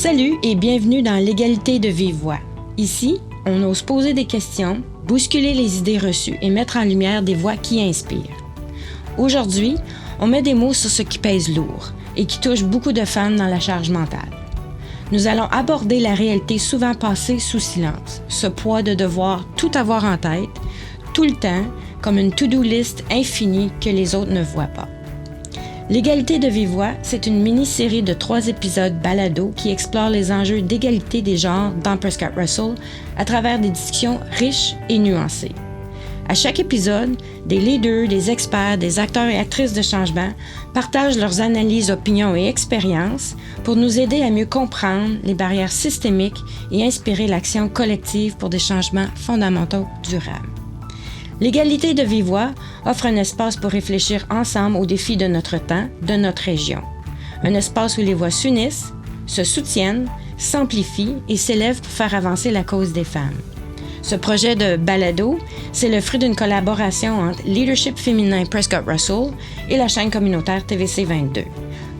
Salut et bienvenue dans l'égalité de vive voix. Ici, on ose poser des questions, bousculer les idées reçues et mettre en lumière des voix qui inspirent. Aujourd'hui, on met des mots sur ce qui pèse lourd et qui touche beaucoup de femmes dans la charge mentale. Nous allons aborder la réalité souvent passée sous silence, ce poids de devoir tout avoir en tête, tout le temps, comme une to-do list infinie que les autres ne voient pas. L'égalité de vive voix, c'est une mini-série de 3 épisodes balado qui explore les enjeux d'égalité des genres dans Prescott Russell à travers des discussions riches et nuancées. À chaque épisode, des leaders, des experts, des acteurs et actrices de changement partagent leurs analyses, opinions et expériences pour nous aider à mieux comprendre les barrières systémiques et inspirer l'action collective pour des changements fondamentaux durables. L'égalité de vive voix offre un espace pour réfléchir ensemble aux défis de notre temps, de notre région. Un espace où les voix s'unissent, se soutiennent, s'amplifient et s'élèvent pour faire avancer la cause des femmes. Ce projet de balado, c'est le fruit d'une collaboration entre Leadership féminin Prescott Russell et la chaîne communautaire TVC 22.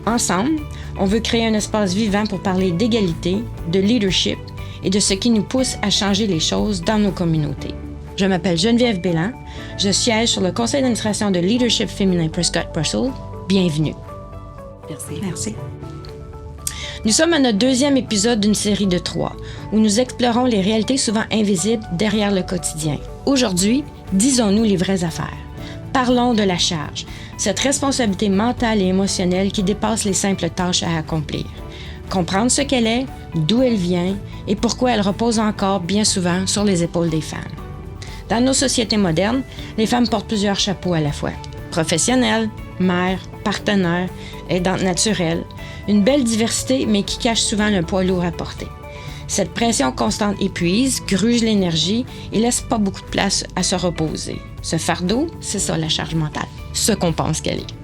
Ensemble, on veut créer un espace vivant pour parler d'égalité, de leadership et de ce qui nous pousse à changer les choses dans nos communautés. Je m'appelle Geneviève Bélan. Je siège sur le conseil d'administration de Leadership féminin Prescott Russell. Bienvenue. Merci. Nous sommes à notre 2e épisode d'une série de 3, où nous explorons les réalités souvent invisibles derrière le quotidien. Aujourd'hui, disons-nous les vraies affaires. Parlons de la charge, cette responsabilité mentale et émotionnelle qui dépasse les simples tâches à accomplir. Comprendre ce qu'elle est, d'où elle vient et pourquoi elle repose encore bien souvent sur les épaules des femmes. Dans nos sociétés modernes, les femmes portent plusieurs chapeaux à la fois. Professionnelles, mères, partenaires, aidantes naturelles. Une belle diversité, mais qui cache souvent le poids lourd à porter. Cette pression constante épuise, gruge l'énergie et laisse pas beaucoup de place à se reposer. Ce fardeau, c'est ça la charge mentale, ce qu'on pense qu'elle est.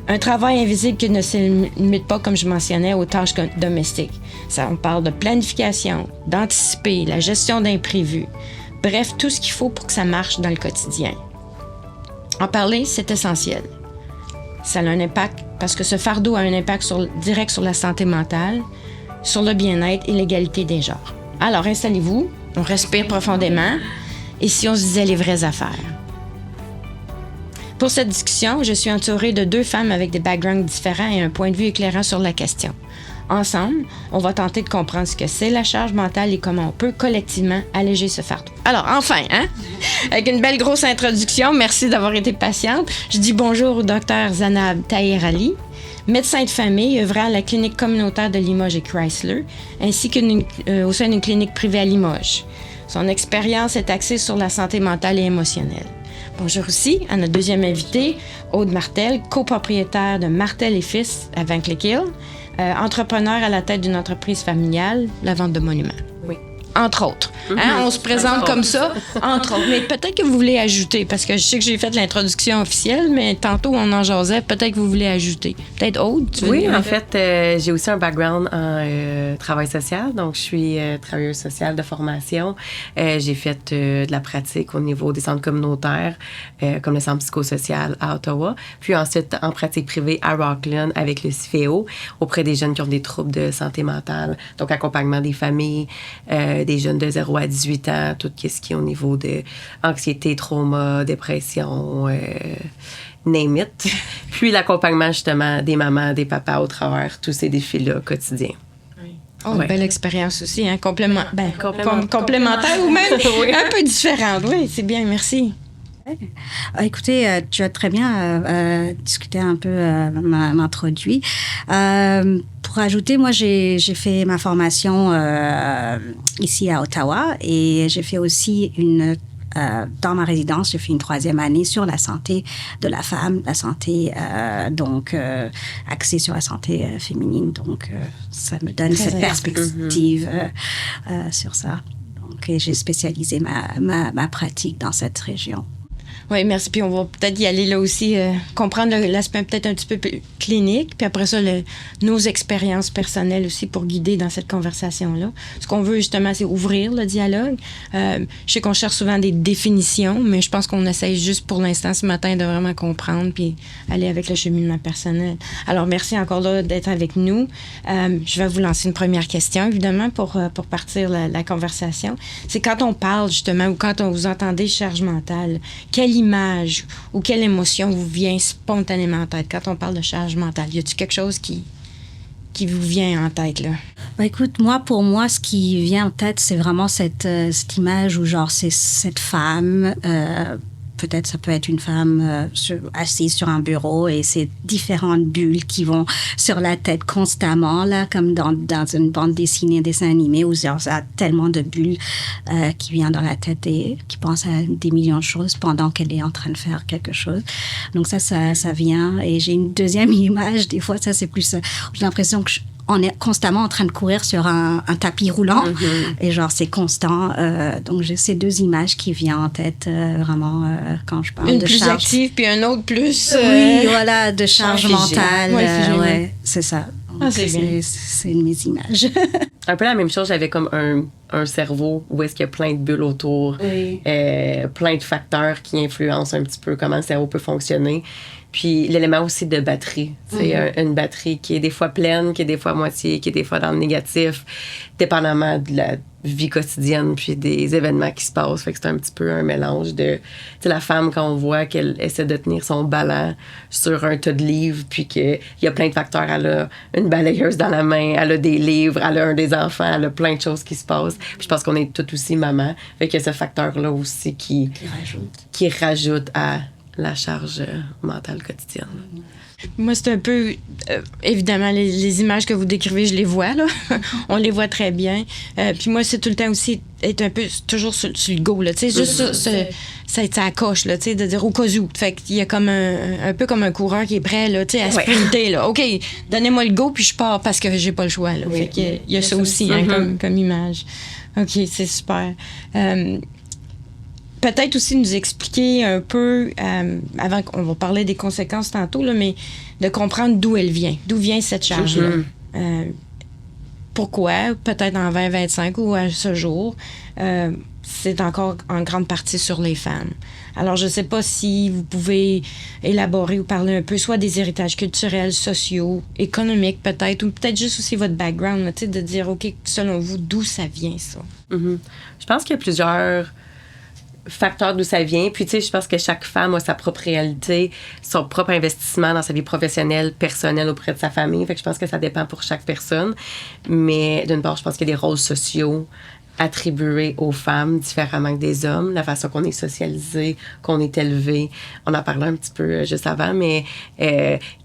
Un travail invisible qui ne se limite pas, comme je mentionnais, aux tâches domestiques. Ça, on parle de planification, d'anticiper, la gestion d'imprévus. Bref, tout ce qu'il faut pour que ça marche dans le quotidien. En parler, c'est essentiel. Ça a un impact, parce que ce fardeau a un impact direct sur la santé mentale, sur le bien-être et l'égalité des genres. Alors, installez-vous, on respire profondément, et si on se disait les vraies affaires. Pour cette discussion, je suis entourée de 2 femmes avec des backgrounds différents et un point de vue éclairant sur la question. Ensemble, on va tenter de comprendre ce que c'est la charge mentale et comment on peut collectivement alléger ce fardeau. Alors, enfin, avec une belle grosse introduction, merci d'avoir été patiente. Je dis bonjour au Dr Zanab Tahir-Ali, médecin de famille œuvrant à la clinique communautaire de Limoges et Chrysler, ainsi qu'au sein d'une clinique privée à Limoges. Son expérience est axée sur la santé mentale et émotionnelle. Bonjour aussi à notre 2e invitée, Aude Martel, copropriétaire de Martel et Fils à Van Cleek Hill, entrepreneur à la tête d'une entreprise familiale, la vente de monuments. Oui. Entre autres. On se présente comme ça, entre autres. Mais peut-être que vous voulez ajouter, parce que je sais que j'ai fait l'introduction officielle, mais tantôt on en jasait, peut-être que vous voulez ajouter. Peut-être Aude, tu veux Oui, dire? en fait, j'ai aussi un background en travail social, donc je suis travailleuse sociale de formation. J'ai fait de la pratique au niveau des centres communautaires, comme le centre psychosocial à Ottawa, puis ensuite en pratique privée à Rockland avec le CIFEO, auprès des jeunes qui ont des troubles de santé mentale, donc accompagnement des familles, des jeunes de 0 à 18 ans, tout ce qui est au niveau de anxiété, trauma, dépression, name it. Puis l'accompagnement justement des mamans, des papas au travers tous ces défis-là quotidiens. Oh, une belle expérience aussi, complémentaire ou même oui. Un peu différente. Oui, c'est bien, merci. Écoutez, tu as très bien discuté un peu, m'introduit. Pour ajouter, moi, j'ai fait ma formation ici à Ottawa et j'ai fait aussi dans ma résidence, j'ai fait une 3e année sur la santé de la femme, la santé axée sur la santé féminine. Donc, ça me donne cette perspective sur ça. Donc, j'ai spécialisé ma pratique dans cette région. Oui, merci. Puis on va peut-être y aller là aussi, comprendre l'aspect peut-être un petit peu plus clinique, puis après ça, nos expériences personnelles aussi pour guider dans cette conversation-là. Ce qu'on veut justement, c'est ouvrir le dialogue. Je sais qu'on cherche souvent des définitions, mais je pense qu'on essaye juste pour l'instant ce matin de vraiment comprendre puis aller avec le cheminement personnel. Alors, merci encore là d'être avec nous. Je vais vous lancer une première question, évidemment, pour partir la conversation. C'est quand on parle justement ou quand vous entendez charge mentale, quelle image ou quelle émotion vous vient spontanément en tête quand on parle de charge mentale? Y a-t-il quelque chose qui vous vient en tête, là? Bah, écoute, pour moi, ce qui vient en tête, c'est vraiment cette image où, genre, c'est cette femme, peut-être ça peut être une femme assise sur un bureau et c'est différentes bulles qui vont sur la tête constamment, là, comme dans une bande dessinée, un dessin animé, où ça a tellement de bulles qui viennent dans la tête et qui pensent à des millions de choses pendant qu'elle est en train de faire quelque chose. Donc ça vient. Et j'ai une deuxième image, des fois, ça c'est plus... j'ai l'impression que on est constamment en train de courir sur un tapis roulant. Et genre, c'est constant. Donc, j'ai ces deux images qui viennent en tête vraiment quand je parle de charge. Une plus active, puis un autre plus... Oui, voilà, de charge mentale. Ouais, c'est ça. Donc, c'est une de mes images. Un peu la même chose, j'avais comme un cerveau où est-ce qu'il y a plein de bulles autour, plein de facteurs qui influencent un petit peu comment le cerveau peut fonctionner. Puis l'élément aussi de batterie. C'est une batterie qui est des fois pleine, qui est des fois à moitié, qui est des fois dans le négatif, dépendamment de la vie quotidienne puis des événements qui se passent. Fait que c'est un petit peu un mélange de... Tu sais, la femme, quand on voit qu'elle essaie de tenir son ballon sur un tas de livres puis qu'il y a plein de facteurs. Elle a une balayeuse dans la main, elle a des livres, elle a un des enfants, elle a plein de choses qui se passent. Puis je pense qu'on est toutes aussi maman. Fait qu'il y a ce facteur-là aussi qui rajoute à la charge mentale quotidienne. Moi, c'est un peu... évidemment, les images que vous décrivez, je les vois, là. On les voit très bien. Puis moi, c'est tout le temps aussi être un peu toujours sur le go, là. Tu sais, juste ça coche, là, tu sais, de dire au cas où. Fait qu'il y a comme un peu comme un coureur qui est prêt, là, tu sais, à sprinter, là. OK, donnez-moi le go, puis je pars parce que j'ai pas le choix, là. Fait qu'il y a ça aussi, hein, comme image. OK, c'est super. Peut-être aussi nous expliquer un peu, avant qu'on va parler des conséquences tantôt, là, mais de comprendre d'où elle vient. D'où vient cette charge-là? Pourquoi, peut-être en 2025 ou à ce jour, c'est encore en grande partie sur les femmes. Alors, je ne sais pas si vous pouvez élaborer ou parler un peu, soit des héritages culturels, sociaux, économiques peut-être, ou peut-être juste aussi votre background, là, de dire, OK, selon vous, d'où ça vient, ça? Je pense qu'il y a plusieurs facteurs d'où ça vient. Puis, tu sais, je pense que chaque femme a sa propre réalité, son propre investissement dans sa vie professionnelle, personnelle auprès de sa famille. Fait que je pense que ça dépend pour chaque personne. Mais d'une part, je pense qu'il y a des rôles sociaux attribués aux femmes différemment que des hommes, la façon qu'on est socialisé, qu'on est élevé. On en parlait un petit peu juste avant, mais tu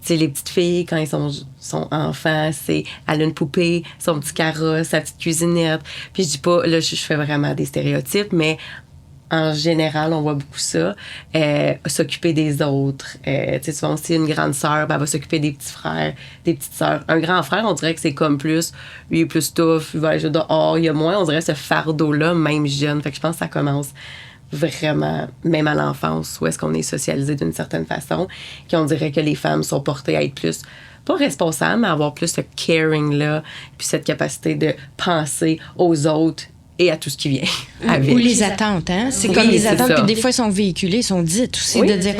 sais, les petites filles, quand elles sont enfants, elle a une poupée, son petit carrosse, sa petite cuisinette. Puis je dis pas, là, je fais vraiment des stéréotypes, mais en général, on voit beaucoup ça. S'occuper des autres. Tu sais, souvent aussi, une grande sœur, elle va s'occuper des petits frères, des petites sœurs. Un grand frère, on dirait que c'est comme plus... Lui, il est plus tough, il va aller jouer dehors. Il y a moins, on dirait, ce fardeau-là, même jeune. Fait que je pense que ça commence vraiment, même à l'enfance, où est-ce qu'on est socialisé d'une certaine façon, qu'on dirait que les femmes sont portées à être plus... pas responsables, mais avoir plus ce caring-là, puis cette capacité de penser aux autres et à tout ce qui vient avec. Ou les attentes, hein? C'est comme les attentes, puis des fois, sont véhiculées, sont dites aussi, de dire,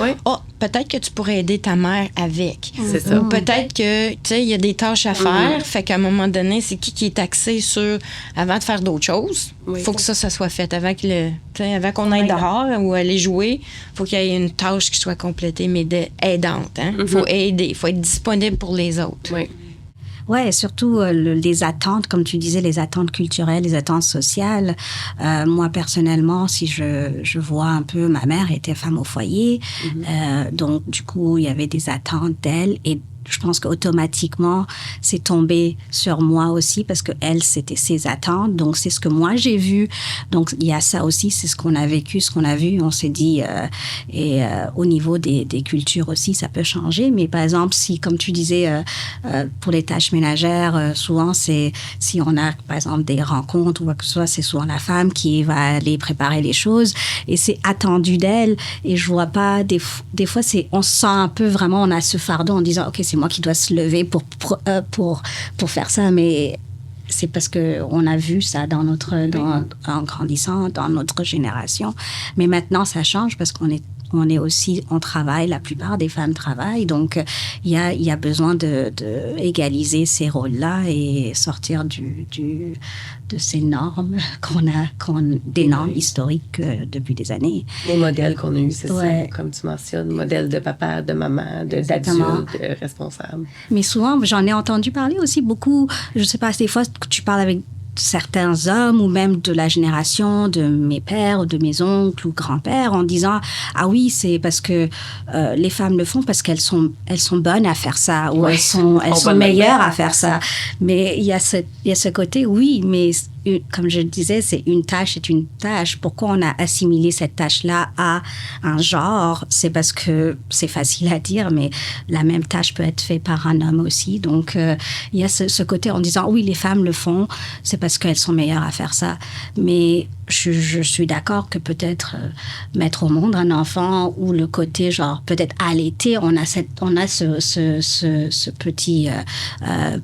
peut-être que tu pourrais aider ta mère avec. C'est ça. Ou peut-être que, tu sais, il y a des tâches à faire, fait qu'à un moment donné, c'est qui est axé sur, avant de faire d'autres choses, il faut que ça soit fait. Avant qu'on aille dehors ou aller jouer, il faut qu'il y ait une tâche qui soit complétée, mais aidante, hein? Il faut aider, il faut être disponible pour les autres. Oui. Ouais, et surtout les attentes, comme tu disais, les attentes culturelles, les attentes sociales. Moi, personnellement, si je vois un peu, ma mère était femme au foyer, donc du coup, il y avait des attentes d'elle et je pense qu'automatiquement, c'est tombé sur moi aussi parce que elle, c'était ses attentes. Donc, c'est ce que moi, j'ai vu. Donc, il y a ça aussi, c'est ce qu'on a vécu, ce qu'on a vu. On s'est dit, au niveau des cultures aussi, ça peut changer. Mais par exemple, si, comme tu disais, pour les tâches ménagères, souvent, c'est si on a, par exemple, des rencontres ou quoi que ce soit, c'est souvent la femme qui va aller préparer les choses et c'est attendu d'elle. Et je vois pas, des fois, on se sent un peu vraiment, on a ce fardeau en disant, OK, c'est moi qui dois se lever pour faire ça, mais c'est parce que on a vu ça en grandissant dans notre génération. Mais maintenant, ça change parce on travaille, la plupart des femmes travaillent, donc il y a besoin de égaliser ces rôles-là et sortir de ces normes des normes historiques depuis des années. Les modèles qu'on a eus, c'est ouais. ça, comme tu mentionnes, modèles de papa, de maman, d'adultes responsables. Mais souvent, j'en ai entendu parler aussi beaucoup, je sais pas, des fois, tu parles avec certains hommes ou même de la génération de mes pères ou de mes oncles ou grands-pères en disant ah oui, c'est parce que les femmes le font parce qu'elles sont bonnes à faire ça ou elles sont meilleures à faire ça. Mais il y a ce côté oui, mais comme je le disais, une tâche. Pourquoi on a assimilé cette tâche-là à un genre? C'est parce que c'est facile à dire, mais la même tâche peut être faite par un homme aussi. Donc, il y a ce côté en disant, oui, les femmes le font, c'est parce qu'elles sont meilleures à faire ça. Mais je suis d'accord que peut-être mettre au monde un enfant ou le côté, genre, peut-être allaiter, on a ce petit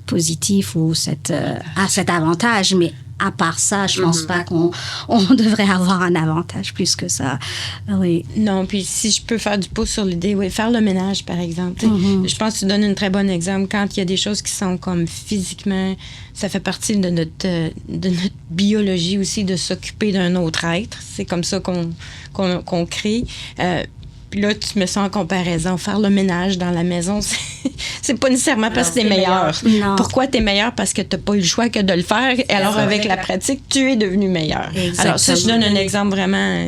positif ou cet avantage, mais à part ça, je pense pas qu'on devrait avoir un avantage plus que ça. Oui. Non, puis si je peux faire du pouce sur l'idée, oui, faire le ménage, par exemple. Je pense que tu donnes un très bon exemple. Quand il y a des choses qui sont comme physiquement, ça fait partie de notre biologie aussi de s'occuper d'un autre être. C'est comme ça qu'on crée. Puis là, tu me sens en comparaison. Faire le ménage dans la maison, c'est pas nécessairement parce que t'es meilleur. Pourquoi t'es meilleur? Parce que t'as pas eu le choix que de le faire. Et alors, avec la pratique, tu es devenu meilleur. Exactement. Alors, ça, je donne un exemple vraiment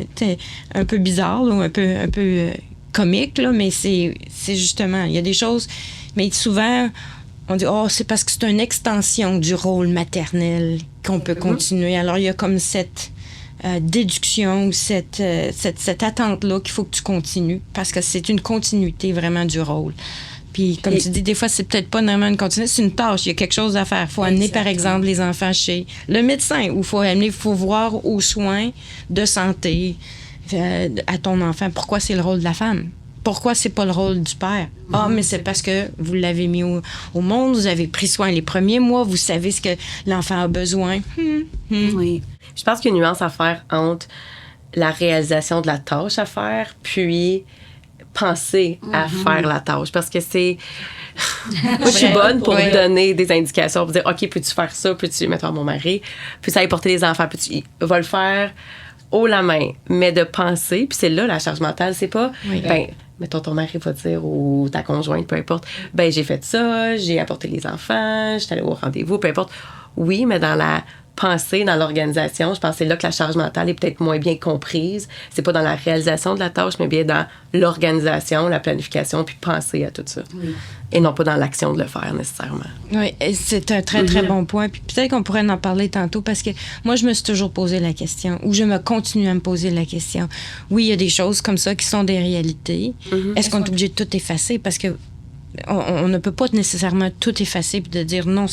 un peu bizarre là, ou un peu comique, là, mais c'est justement, il y a des choses... Mais souvent, on dit, c'est parce que c'est une extension du rôle maternel qu'on peut continuer. Alors, il y a comme cette... déduction ou cette attente-là qu'il faut que tu continues parce que c'est une continuité vraiment du rôle. Puis, comme tu dis, des fois, c'est peut-être pas vraiment une continuité, c'est une tâche. Il y a quelque chose à faire. Il faut amener, par exemple, les enfants chez le médecin ou il faut voir aux soins de santé à ton enfant. Pourquoi c'est le rôle de la femme? Pourquoi c'est pas le rôle du père? Mais c'est parce que vous l'avez mis au monde, vous avez pris soin les premiers mois, vous savez ce que l'enfant a besoin. Oui. Je pense qu'il y a une nuance à faire entre la réalisation de la tâche à faire, puis penser à faire la tâche. Parce que c'est... Moi, je suis bonne pour donner des indications, pour dire, OK, peux-tu faire ça? Peux-tu, mettons, mon mari, peux-tu aller porter les enfants? Peux-tu... Il va le faire haut la main, mais de penser, puis c'est là la charge mentale, c'est pas... Mettons, ton mari va dire, ou ta conjointe, peu importe, j'ai fait ça, j'ai apporté les enfants, j'étais allée au rendez-vous, peu importe. Oui, mais dans la pensée, dans l'organisation, je pense que c'est là que la charge mentale est peut-être moins bien comprise. C'est pas dans la réalisation de la tâche, mais bien dans l'organisation, la planification, puis penser à tout ça. Oui. Et non pas dans l'action de le faire, nécessairement. Oui, c'est un très, très bon point. Puis peut-être qu'on pourrait en parler tantôt, parce que moi, je me suis toujours posé la question, ou je me continue à me poser la question. Oui, il y a des choses comme ça qui sont des réalités. Est-ce qu'on est obligé de tout effacer? Parce que on ne peut pas nécessairement tout effacer puis de dire non,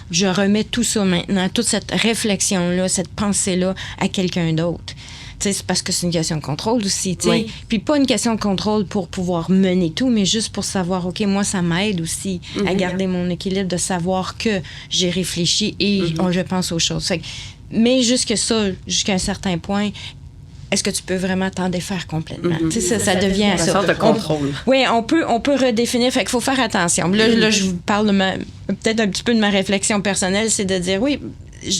je remets tout ça maintenant, toute cette réflexion-là, cette pensée-là à quelqu'un d'autre. C'est parce que c'est une question de contrôle aussi. Oui. Puis pas une question de contrôle pour pouvoir mener tout, mais juste pour savoir, OK, moi, ça m'aide aussi à garder mon équilibre, de savoir que j'ai réfléchi et je pense aux choses. Mais jusqu'à un certain point, est-ce que tu peux vraiment t'en défaire complètement? Ça devient une sorte de contrôle. Oui, on peut redéfinir. Fait qu'il faut faire attention. Là, je vous parle peut-être un petit peu de ma réflexion personnelle, c'est de dire, oui,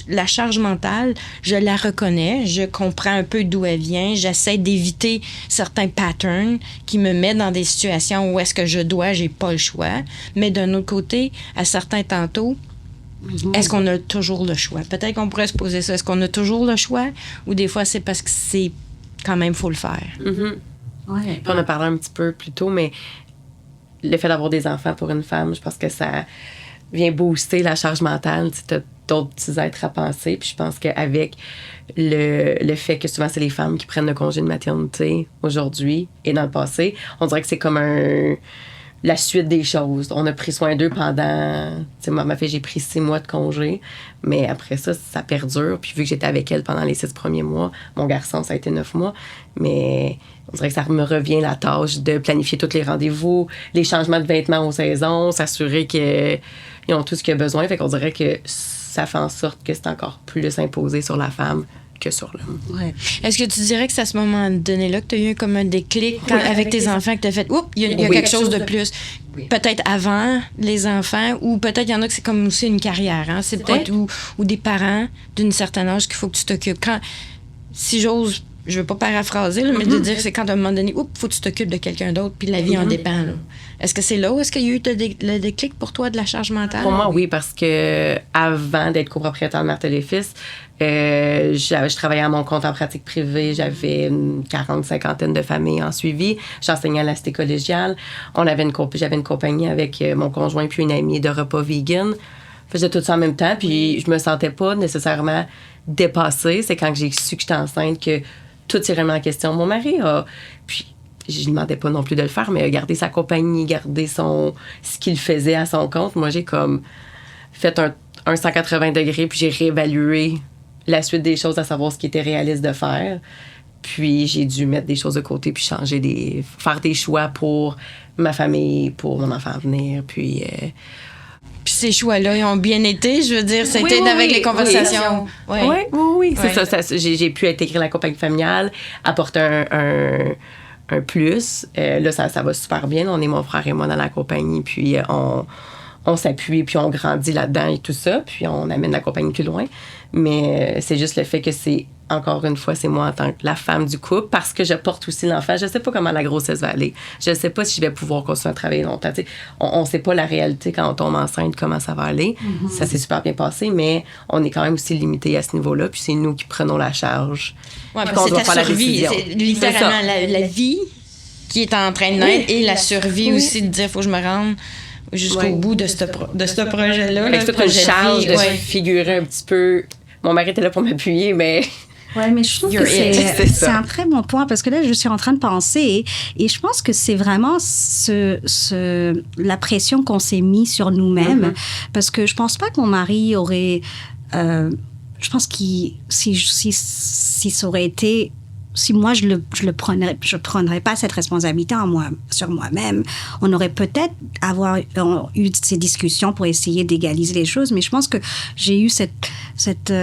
la charge mentale, je la reconnais, je comprends un peu d'où elle vient, j'essaie d'éviter certains patterns qui me mettent dans des situations où est-ce que j'ai pas le choix. Mais d'un autre côté, à certains tantôt, est-ce qu'on a toujours le choix? Peut-être qu'on pourrait se poser ça. Est-ce qu'on a toujours le choix? Ou des fois, c'est parce que c'est quand même, faut le faire. Ouais. On a parlé un petit peu plus tôt, mais le fait d'avoir des enfants pour une femme, je pense que ça vient booster la charge mentale. Tu as d'autres petits êtres à penser. Puis je pense qu'avec le fait que souvent, c'est les femmes qui prennent le congé de maternité aujourd'hui et dans le passé, on dirait que c'est comme la suite des choses. On a pris soin d'eux pendant... Tu sais, moi, ma fille, j'ai pris 6 mois de congé, mais après ça, ça perdure. Puis vu que j'étais avec elle pendant les 6 premiers mois, mon garçon, ça a été 9 mois, mais on dirait que ça me revient la tâche de planifier tous les rendez-vous, les changements de vêtements aux saisons, s'assurer qu'ils ont tout ce qu'ils ont besoin. Fait qu'on dirait que ça fait en sorte que c'est encore plus imposé sur la femme que sur l'homme. Ouais. Est-ce que tu dirais que c'est à ce moment donné-là que tu as eu comme un déclic avec tes enfants, que tu as fait, oups, il y a quelque chose de plus? Oui. Peut-être avant les enfants, ou peut-être il y en a que c'est comme aussi une carrière. Hein? C'est peut-être ou des parents d'une certaine âge qu'il faut que tu t'occupes. Si j'ose, je veux pas paraphraser, là, mais de dire que c'est quand à un moment donné, oups, faut que tu t'occupes de quelqu'un d'autre, puis la vie en dépend. Là. Est-ce que c'est là où est-ce qu'il y a eu le déclic pour toi de la charge mentale? Pour moi, oui, parce que avant d'être copropriétaire de Mère Téléfils, je travaillais à mon compte en pratique privée. J'avais une 40-50 de familles en suivi. J'enseignais à la cité collégiale. J'avais une compagnie avec mon conjoint puis une amie de repas vegan. Je faisais tout ça en même temps, puis je me sentais pas nécessairement dépassée. C'est quand j'ai su que j'étais enceinte que tout s'est remis en question. Mon mari a... Puis je ne demandais pas non plus de le faire, mais a gardé sa compagnie, gardé ce qu'il faisait à son compte. Moi, j'ai comme fait un 180 degrés, puis j'ai réévalué la suite des choses, à savoir ce qui était réaliste de faire. Puis j'ai dû mettre des choses de côté, puis faire des choix pour ma famille, pour mon enfant à venir, puis ces choix-là, ils ont bien été, je veux dire, c'était avec les conversations. Oui. C'est ça. J'ai pu intégrer la compagnie familiale, apporter un plus. Là, ça va super bien. On est mon frère et moi dans la compagnie, puis on s'appuie, puis on grandit là-dedans et tout ça, puis on amène la compagnie plus loin. Mais c'est juste le fait que encore une fois, c'est moi en tant que la femme du couple, parce que je porte aussi l'enfant. Je sais pas comment la grossesse va aller. Je sais pas si je vais pouvoir continuer à travailler longtemps. T'sais, on sait pas la réalité quand on tombe enceinte, comment ça va aller. Mm-hmm. Ça s'est super bien passé, mais on est quand même aussi limité à ce niveau-là, puis c'est nous qui prenons la charge. Ouais, c'est ta survie. C'est littéralement la vie qui est en train de naître et la survie aussi de dire, faut que je me rende jusqu'au bout de ce projet-là. Avec toute une charge de figurer un petit peu. Mon mari était là pour m'appuyer, mais... Oui, mais je trouve que c'est un très bon point, parce que là, je suis en train de penser, et je pense que c'est vraiment la pression qu'on s'est mis sur nous-mêmes, parce que je pense pas que mon mari aurait... je pense que si ça aurait été... Si moi, je prendrais pas cette responsabilité sur moi-même, on aurait peut-être eu ces discussions pour essayer d'égaliser les choses. Mais je pense que j'ai eu cette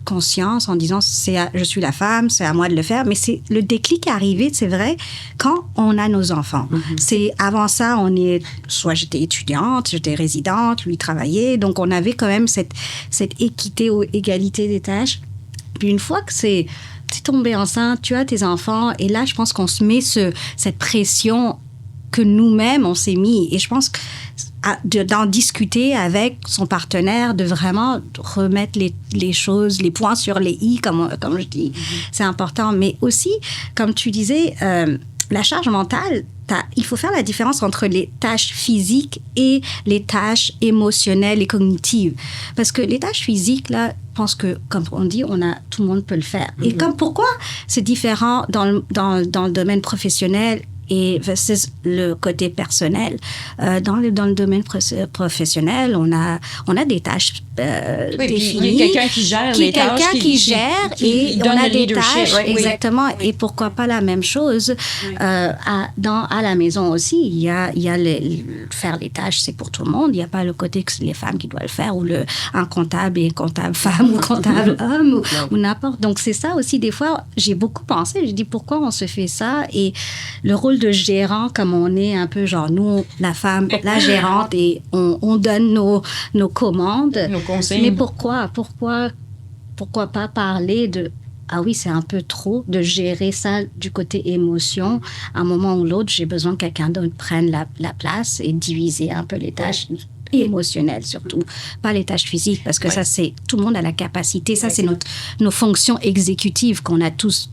conscience en disant, je suis la femme, c'est à moi de le faire. Mais le déclic est arrivé, c'est vrai, quand on a nos enfants. Mm-hmm. Avant ça, soit j'étais étudiante, j'étais résidente, lui travaillait. Donc, on avait quand même cette équité ou égalité des tâches. Puis une fois que tu es tombée enceinte, tu as tes enfants, et là, je pense qu'on se met cette pression que nous-mêmes, on s'est mis. Et je pense d'en discuter avec son partenaire, de vraiment remettre les choses, les points sur les i, comme je dis. Mm-hmm. C'est important. Mais aussi, comme tu disais, la charge mentale, il faut faire la différence entre les tâches physiques et les tâches émotionnelles et cognitives. Parce que les tâches physiques, là, je pense que, comme on dit, tout le monde peut le faire. Mm-hmm. Et pourquoi c'est différent dans le domaine professionnel et versus le côté personnel. Dans le domaine professionnel, on a des tâches définies. Il y a quelqu'un qui gère les tâches. Quelqu'un qui gère et on a des tâches. Oui. Exactement. Et pourquoi pas la même chose à la maison aussi. Il y a faire les tâches, c'est pour tout le monde. Il n'y a pas le côté que c'est les femmes qui doivent le faire, ou un comptable et une comptable femme ou comptable homme ou n'importe. Donc c'est ça aussi. Des fois, j'ai beaucoup pensé. J'ai dit pourquoi on se fait ça, et le rôle de gérant, comme on est un peu genre nous, la femme, la gérante, et on donne nos commandes, nos conseils. Mais pourquoi pas parler de ah oui, c'est un peu trop de gérer ça du côté émotion. À un moment ou l'autre, j'ai besoin que quelqu'un d'autre prenne la place et diviser un peu les tâches émotionnelles surtout, pas les tâches physiques, parce que ça, c'est tout le monde a la capacité. Ça, c'est nos fonctions exécutives qu'on a tous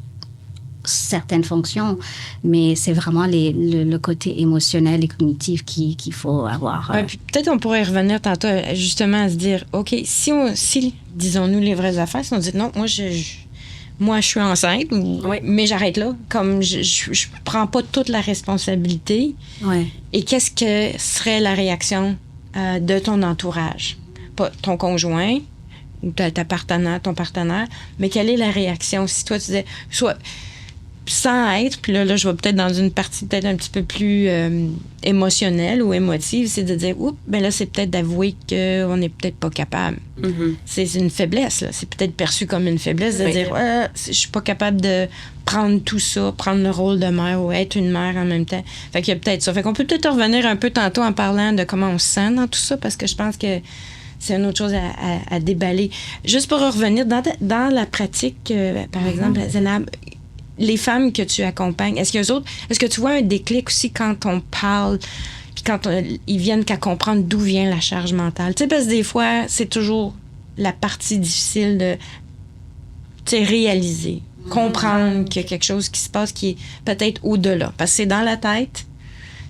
certaines fonctions, mais c'est vraiment le côté émotionnel et cognitif qu'il faut avoir. Ouais, puis peut-être on pourrait revenir tantôt justement à se dire, OK, si disons-nous les vraies affaires, si on dit non, moi je suis enceinte, mais j'arrête là. Comme je prends pas toute la responsabilité. Ouais. Et qu'est-ce que serait la réaction de ton entourage? Pas ton conjoint ou ton partenaire, mais quelle est la réaction? Si toi, tu disais, soit sans être, puis là, je vais peut-être dans une partie peut-être un petit peu plus émotionnelle ou émotive, c'est de dire, oups, ben là, c'est peut-être d'avouer qu'on n'est peut-être pas capable. Mm-hmm. C'est une faiblesse, là. C'est peut-être perçu comme une faiblesse de dire, je suis pas capable de prendre tout ça, prendre le rôle de mère ou être une mère en même temps. Fait qu'il y a peut-être ça. Fait qu'on peut peut-être revenir un peu tantôt en parlant de comment on se sent dans tout ça, parce que je pense que c'est une autre chose à déballer. Juste pour revenir, dans la pratique, par exemple, Zénab, les femmes que tu accompagnes, est-ce que tu vois un déclic aussi quand on parle, puis quand ils viennent qu'à comprendre d'où vient la charge mentale? Tu sais, parce que des fois, c'est toujours la partie difficile de réaliser, comprendre qu'il y a quelque chose qui se passe qui est peut-être au-delà. Parce que c'est dans la tête,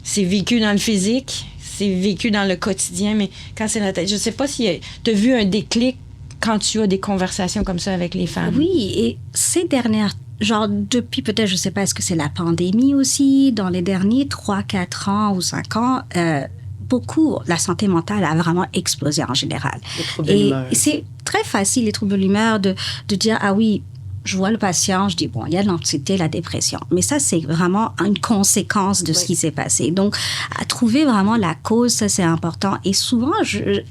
c'est vécu dans le physique, c'est vécu dans le quotidien, mais quand c'est la tête, je sais pas si tu as vu un déclic quand tu as des conversations comme ça avec les femmes. Oui, et ces dernières genre depuis peut-être, je sais pas, est-ce que c'est la pandémie aussi, dans les derniers 3-4 ans ou 5 ans, beaucoup, la santé mentale a vraiment explosé en général. Et c'est très facile, les troubles de l'humeur, de dire, ah oui, je vois le patient, je dis, bon, il y a l'anxiété, la dépression. Mais ça, c'est vraiment une conséquence de ce qui s'est passé. Donc, à trouver vraiment la cause, ça, c'est important. Et souvent, j'ai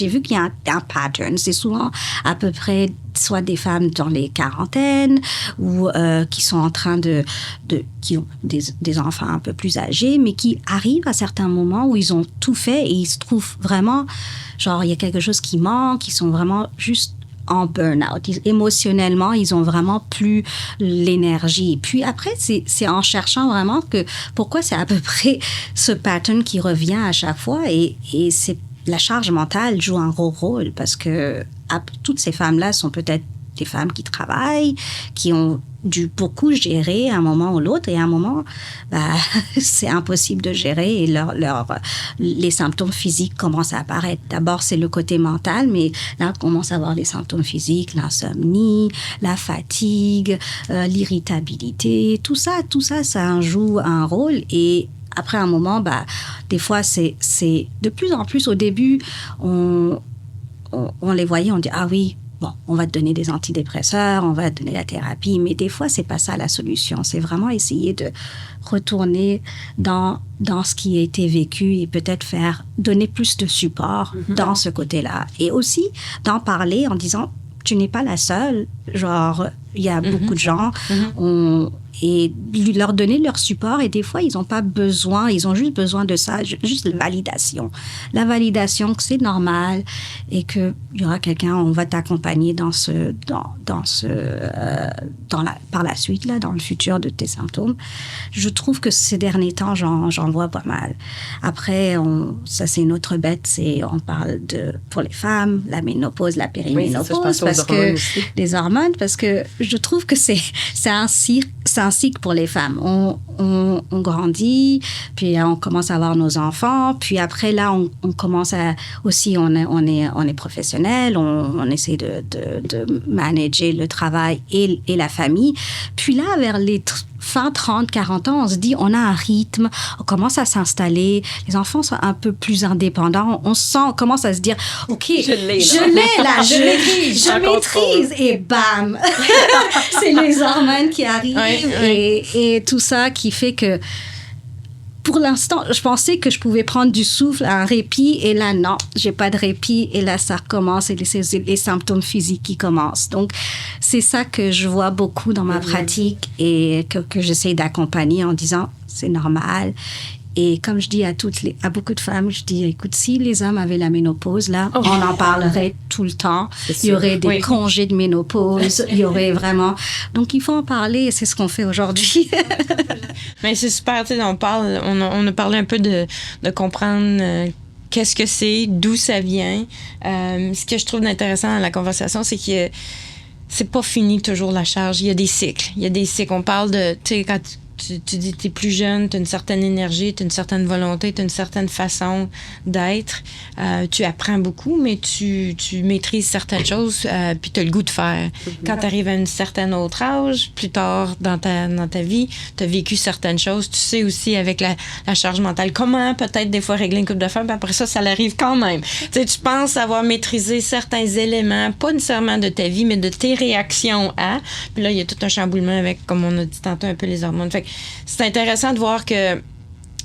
vu qu'il y a un pattern. C'est souvent à peu près soit des femmes dans les quarantaines ou qui sont en train qui ont des enfants un peu plus âgés, mais qui arrivent à certains moments où ils ont tout fait et ils se trouvent vraiment, genre, il y a quelque chose qui manque, ils sont vraiment juste en burn-out. Émotionnellement, ils ont vraiment plus l'énergie. Puis après, c'est en cherchant vraiment que pourquoi c'est à peu près ce pattern qui revient à chaque fois et c'est la charge mentale joue un gros rôle parce que toutes ces femmes-là sont peut-être des femmes qui travaillent, qui ont dû beaucoup gérer à un moment ou l'autre et à un moment, c'est impossible de gérer et les symptômes physiques commencent à apparaître. D'abord, c'est le côté mental, mais là, on commence à avoir les symptômes physiques, l'insomnie, la fatigue, l'irritabilité, tout ça, ça joue un rôle et après un moment, des fois, c'est de plus en plus au début, on les voyait, on dit, ah oui, bon, on va te donner des antidépresseurs, on va te donner la thérapie, mais des fois, c'est pas ça la solution. C'est vraiment essayer de retourner dans ce qui a été vécu et peut-être donner plus de support dans ce côté-là. Et aussi, d'en parler en disant, tu n'es pas la seule. Genre, il y a beaucoup de gens, et leur donner leur support. Et des fois, ils n'ont pas besoin, ils ont juste besoin de ça, juste la validation. La validation que c'est normal et qu'il y aura quelqu'un, on va t'accompagner par la suite, là, dans le futur de tes symptômes. Je trouve que ces derniers temps, j'en vois pas mal. Après, ça, c'est une autre bête, on parle pour les femmes, la ménopause, la périménopause, parce que les hormones, parce que je trouve que c'est un cycle pour les femmes. On grandit, puis on commence à avoir nos enfants, puis après là, on commence à aussi, on est professionnel, on essaie de manager le travail et la famille. Puis là, vers les fin 30, 40 ans, on se dit, on a un rythme, on commence à s'installer, les enfants sont un peu plus indépendants, on commence à se dire, OK, je maîtrise, et bam! C'est les hormones qui arrivent et tout ça qui fait que pour l'instant, je pensais que je pouvais prendre du souffle, un répit, et là, non, j'ai pas de répit, et là, ça recommence, et les symptômes physiques qui commencent. Donc, c'est ça que je vois beaucoup dans ma pratique et que j'essaie d'accompagner en disant, c'est normal. Et comme je dis à beaucoup de femmes, je dis, écoute, si les hommes avaient la ménopause, là, on en parlerait tout le temps. Il y aurait des congés de ménopause, il y aurait vraiment... Donc, il faut en parler et c'est ce qu'on fait aujourd'hui. Mais c'est super, tu sais, on a parlé un peu de comprendre qu'est-ce que c'est, d'où ça vient. Ce que je trouve intéressant dans la conversation, c'est que c'est pas fini toujours la charge. Il y a des cycles. On parle de, tu sais, quand tu dis que tu es plus jeune, tu as une certaine énergie, tu as une certaine volonté, tu as une certaine façon d'être. Tu apprends beaucoup, mais tu maîtrises certaines choses, puis tu as le goût de faire. Quand tu arrives à un certain autre âge, plus tard dans ta vie, tu as vécu certaines choses. Tu sais aussi avec la charge mentale comment peut-être des fois régler une couple de fois, puis après ça l'arrive quand même. Tu penses avoir maîtrisé certains éléments, pas nécessairement de ta vie, mais de tes réactions à. Puis là, il y a tout un chamboulement avec, comme on a dit tantôt, un peu les hormones. Fait que c'est intéressant de voir que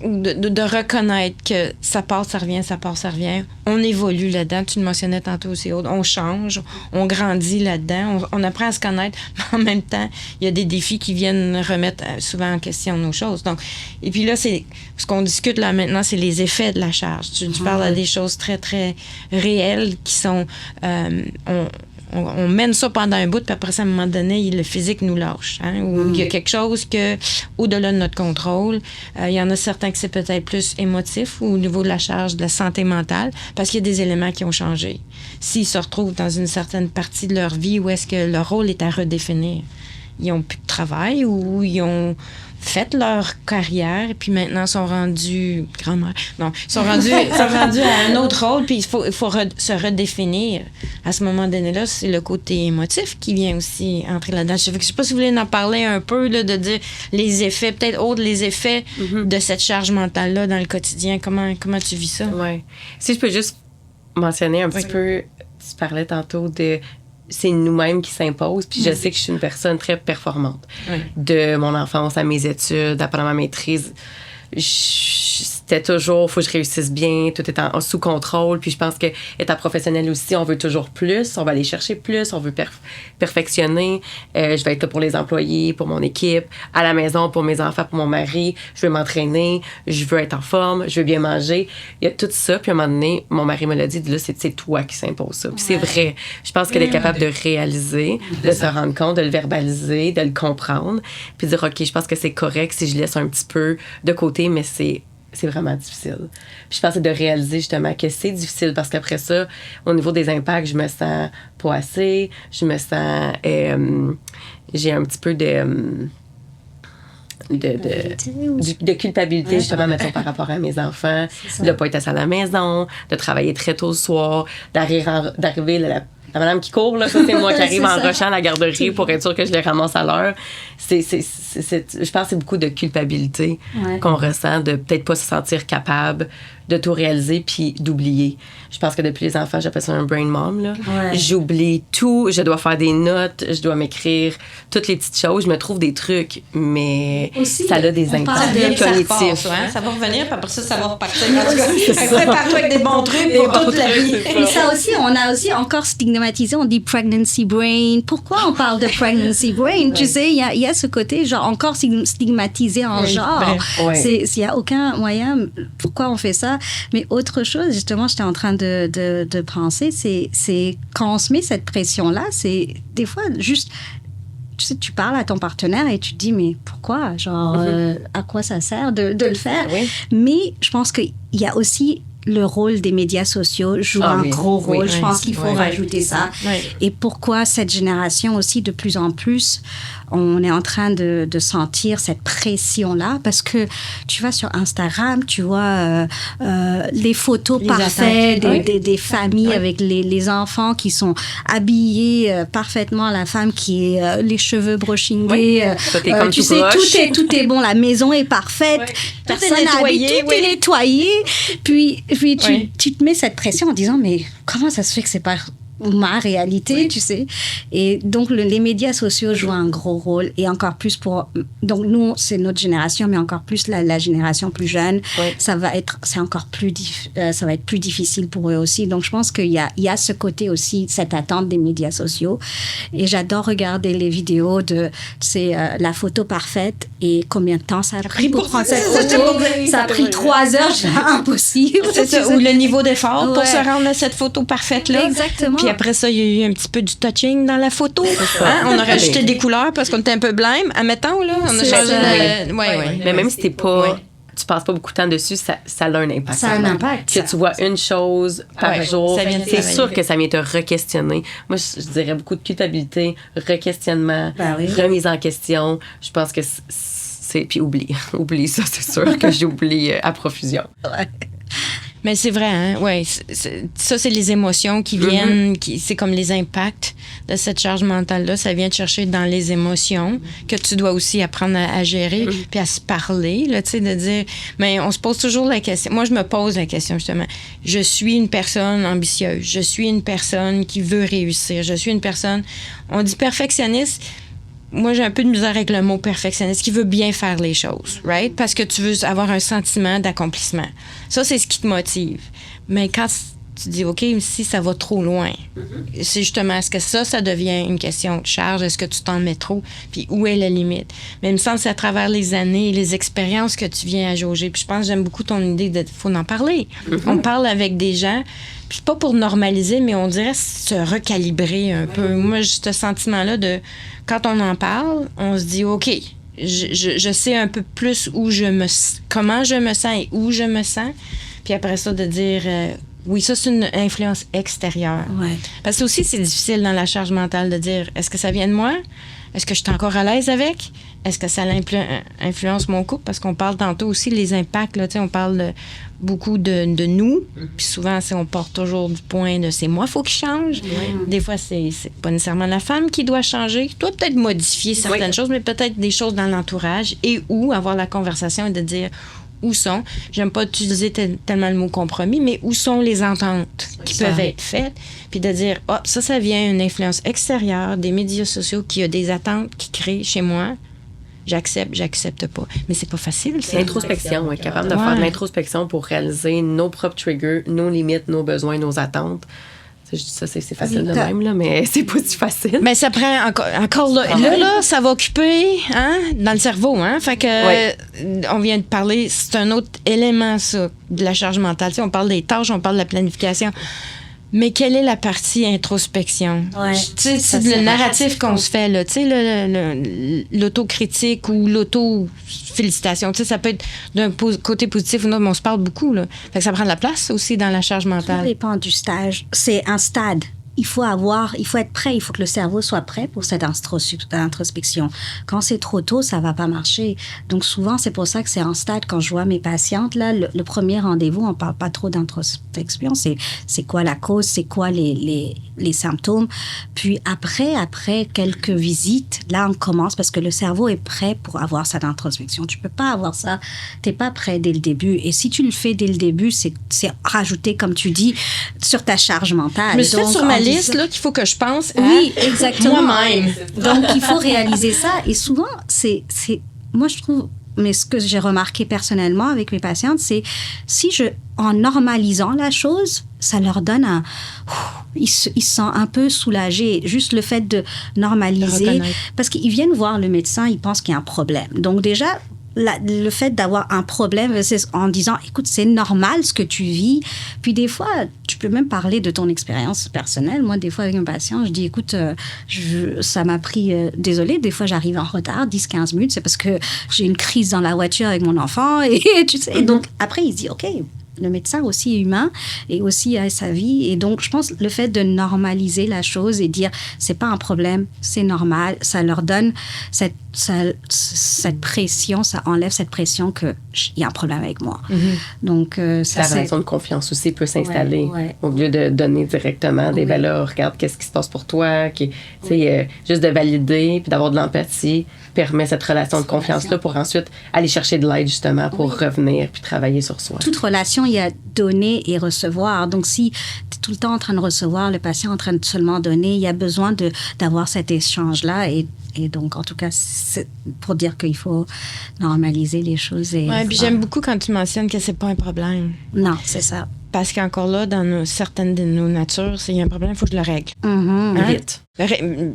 de reconnaître que ça passe, ça revient, ça passe, ça revient. On évolue là-dedans. Tu le mentionnais tantôt aussi, Aude. On change, on grandit là-dedans, on apprend à se connaître, mais en même temps, il y a des défis qui viennent remettre souvent en question nos choses. Donc, et puis là, c'est ce qu'on discute là maintenant, c'est les effets de la charge. Tu parles des choses très, très réelles qui sont... On mène ça pendant un bout, puis après ça, à un moment donné, le physique nous lâche. Hein, ou il y a quelque chose que, au-delà de notre contrôle, il y en a certains que c'est peut-être plus émotif ou au niveau de la charge de la santé mentale, parce qu'il y a des éléments qui ont changé. S'ils se retrouvent dans une certaine partie de leur vie où est-ce que leur rôle est à redéfinir, ils n'ont plus de travail ou ils ont fait leur carrière et puis maintenant sont rendus grand-mère. Non, sont rendus à un autre rôle puis il faut se redéfinir. À ce moment donné-là, c'est le côté émotif qui vient aussi entrer là-dedans. Je sais pas si vous voulez en parler un peu, là, de dire les effets, peut-être autres les effets de cette charge mentale-là dans le quotidien. Comment tu vis ça? Oui. Si je peux juste mentionner un petit peu, tu parlais tantôt de... C'est nous-mêmes qui s'imposent. Puis je sais que je suis une personne très performante. De mon enfance à mes études, après ma maîtrise, c'était toujours, faut que je réussisse bien, tout est sous contrôle. Puis je pense que étant professionnel aussi, on veut toujours plus, on va aller chercher plus, on veut perfectionner. Je vais être là pour les employés, pour mon équipe, à la maison, pour mes enfants, pour mon mari. Je veux m'entraîner, je veux être en forme, je veux bien manger. Il y a tout ça. Puis à un moment donné, mon mari me l'a dit, là, c'est toi qui s'impose ça. Puis c'est vrai. Je pense qu'elle est capable de réaliser, de se rendre compte, de le verbaliser, de le comprendre, puis de dire, OK, je pense que c'est correct si je laisse un petit peu de côté, mais c'est vraiment difficile. Puis je pense que de réaliser justement que c'est difficile parce qu'après ça, au niveau des impacts, je me sens pas assez, je me sens... j'ai un petit peu de culpabilité, justement, mettons, par rapport à mes enfants, de ne pas être assez à la maison, de travailler très tôt le soir, d'arriver la madame qui court, là, ça, c'est moi qui arrive en rushant à la garderie pour être sûr que je les ramasse à l'heure. Je pense que c'est beaucoup de culpabilité qu'on ressent, de peut-être pas se sentir capable de tout réaliser puis d'oublier. Je pense que depuis les enfants, j'appelle ça un brain mom, là. J'oublie tout, je dois faire des notes, je dois m'écrire toutes les petites choses, je me trouve des trucs, mais aussi, ça a des impacts cognitifs. Ça va revenir, puis après ça va repartir. Prépare-toi avec des bons trucs pour toute la vie. Et ça aussi, on a aussi encore stigmatisé, on dit pregnancy brain. Pourquoi on parle de pregnancy brain? Tu sais, il y a ce côté, genre, encore stigmatisé en genre. Il n'y a aucun moyen, pourquoi on fait ça? Mais autre chose, justement, j'étais en train de penser, c'est quand on se met cette pression-là, c'est des fois juste... Tu sais, tu parles à ton partenaire et tu te dis, mais pourquoi? Genre, à quoi ça sert de le faire? Mais je pense qu'il y a aussi le rôle des médias sociaux joue un gros rôle. Je pense qu'il faut rajouter ça. Et pourquoi cette génération aussi, de plus en plus, on est en train de sentir cette pression-là? Parce que tu vas sur Instagram, tu vois les photos parfaites des familles avec les enfants qui sont habillés parfaitement, la femme qui est les cheveux brushingés. Tu sais, tout est bon, la maison est parfaite. Personne n'a habillé, tout est nettoyé. Puis tu te mets cette pression en disant, mais comment ça se fait que c'est pas ma réalité, tu sais. Et donc, les médias sociaux jouent un gros rôle. Et encore plus donc, nous, c'est notre génération, mais encore plus la génération plus jeune. Ça va être plus difficile pour eux aussi. Donc, je pense qu'il y a ce côté aussi, cette attente des médias sociaux. Et j'adore regarder les vidéos de, la photo parfaite et combien de temps ça a pris pour prendre cette photo. Ça a pris 3 heures, impossible. C'est ça, ou le niveau d'effort pour se rendre à cette photo parfaite-là. Exactement. Puis après ça, il y a eu un petit peu du touching dans la photo. Hein? On a rajouté des couleurs parce qu'on était un peu blême. Admettons, là, on a changé de... Mais même si t'es pas tu passes pas beaucoup de temps dessus, ça a un impact. Ça a un impact. Que tu vois une chose par jour, c'est sûr que ça vient te re-questionner. Moi, je dirais beaucoup de culpabilité, re-questionnement, remise en question. Je pense que c'est... Puis oublie ça, c'est sûr que j'oublie à profusion. Ouais. Mais c'est vrai, hein? Oui. Ça, c'est les émotions qui viennent, c'est comme les impacts de cette charge mentale-là. Ça vient te chercher dans les émotions que tu dois aussi apprendre à gérer, puis à se parler, là, tu sais, de dire... Mais on se pose toujours la question. Moi, je me pose la question, justement. Je suis une personne ambitieuse. Je suis une personne qui veut réussir. Je suis une personne... On dit perfectionniste... Moi, j'ai un peu de misère avec le mot perfectionniste, qui veut bien faire les choses, right? Parce que tu veux avoir un sentiment d'accomplissement. Ça, c'est ce qui te motive. Mais quand tu dis, OK, si ça va trop loin, c'est justement, est-ce que ça devient une question de charge? Est-ce que tu t'en mets trop? Puis où est la limite? Mais il me semble que c'est à travers les années et les expériences que tu viens à jauger. Puis je pense que j'aime beaucoup ton idée de faut en parler. On parle avec des gens, puis pas pour normaliser, mais on dirait se recalibrer un peu. Moi, j'ai ce sentiment-là de... Quand on en parle, on se dit, OK, je sais un peu plus comment je me sens et où je me sens. Puis après ça, de dire... oui, ça, c'est une influence extérieure. Ouais. Parce que aussi, c'est difficile dans la charge mentale de dire, est-ce que ça vient de moi? Est-ce que je suis encore à l'aise avec? Est-ce que ça influence mon couple? Parce qu'on parle tantôt aussi les impacts. Là, on parle beaucoup de nous. Puis souvent, on porte toujours du point de c'est moi, il faut qu'il change. Des fois, c'est pas nécessairement la femme qui doit changer. Tu dois peut-être modifier certaines choses, mais peut-être des choses dans l'entourage et ou avoir la conversation et de dire où sont, j'aime pas utiliser tellement le mot compromis, mais où sont les ententes qui peuvent être faites, puis de dire, ça vient une influence extérieure des médias sociaux qui a des attentes qui créent chez moi. J'accepte pas. Mais c'est pas facile. C'est l'introspection, on est capable de faire de l'introspection pour réaliser nos propres triggers, nos limites, nos besoins, nos attentes. Je dis ça, c'est facile de même, là, mais c'est pas si facile. Mais ça prend encore là, ça va occuper dans le cerveau. Hein? Fait que on vient de parler, c'est un autre élément, ça, de la charge mentale. On parle des tâches, on parle de la planification. Mais quelle est la partie introspection? Ouais, c'est le narratif qu'on se fait, là. Tu sais, l'autocritique ou l'auto-félicitation. Tu sais, ça peut être d'un côté positif ou non, mais on se parle beaucoup, là. Fait que ça prend de la place aussi dans la charge mentale. Ça dépend du stage. C'est un stade. Il faut être prêt, il faut que le cerveau soit prêt pour cette introspection. Quand c'est trop tôt, ça va pas marcher. Donc souvent, c'est pour ça que c'est un stade. Quand je vois mes patientes, là, le premier rendez-vous, on parle pas trop d'introspection. C'est quoi la cause, c'est quoi les symptômes. Puis après quelques visites, là, on commence parce que le cerveau est prêt pour avoir cette introspection. Tu peux pas avoir ça. T'es pas prêt dès le début. Et si tu le fais dès le début, c'est rajouter, comme tu dis, sur ta charge mentale. Je me suis fait sur ma liste là qu'il faut que je pense à exactement. moi-même. Donc, il faut réaliser ça. Et souvent, moi, je trouve, mais ce que j'ai remarqué personnellement avec mes patientes, c'est en normalisant la chose, ça leur donne ils se sentent un peu soulagés. Juste le fait de normaliser. Parce qu'ils viennent voir le médecin, ils pensent qu'il y a un problème. Donc, déjà, le fait d'avoir un problème, c'est en disant, écoute, c'est normal ce que tu vis. Puis des fois, tu peux même parler de ton expérience personnelle. Moi, des fois, avec un patient, je dis, écoute, ça m'a pris... désolée, des fois, j'arrive en retard, 10-15 minutes. C'est parce que j'ai une crise dans la voiture avec mon enfant. Et tu sais, donc, après, il se dit, OK, le médecin aussi est humain et aussi a sa vie. Et donc, je pense le fait de normaliser la chose et dire, c'est pas un problème, c'est normal, ça leur donne cette pression, ça enlève cette pression qu'il y a un problème avec moi. Donc, ça, la relation de confiance aussi peut s'installer au lieu de donner directement des valeurs. Regarde, qu'est-ce qui se passe pour toi? Juste de valider puis d'avoir de l'empathie permet cette relation de confiance-là pour ensuite aller chercher de l'aide, justement, pour revenir puis travailler sur soi. Toute relation, il y a donner et recevoir. Donc, si tu es tout le temps en train de recevoir, le patient en train de seulement donner, il y a besoin d'avoir cet échange-là. Et donc, en tout cas, c'est pour dire qu'il faut normaliser les choses. Puis j'aime beaucoup quand tu mentionnes que c'est pas un problème. Non, c'est ça. Parce qu'encore là, dans certaines de nos natures, s'il y a un problème, il faut que je le règle. Vite.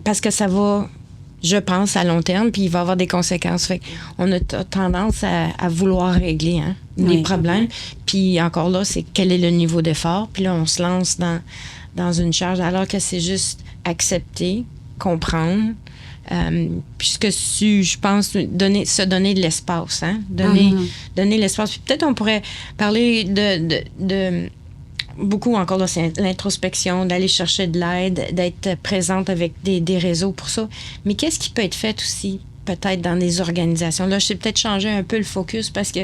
Parce que ça va... je pense, à long terme, puis il va y avoir des conséquences. Fait qu'on a tendance à vouloir régler les problèmes. Puis encore là, c'est quel est le niveau d'effort. Puis là, on se lance dans une charge, alors que c'est juste accepter, comprendre, puisque je pense, se donner de l'espace, hein? Donner l'espace. Puis peut-être on pourrait parler de beaucoup encore, là, c'est l'introspection, d'aller chercher de l'aide, d'être présente avec des réseaux pour ça. Mais qu'est-ce qui peut être fait aussi, peut-être dans des organisations? Là, je sais peut-être changer un peu le focus parce que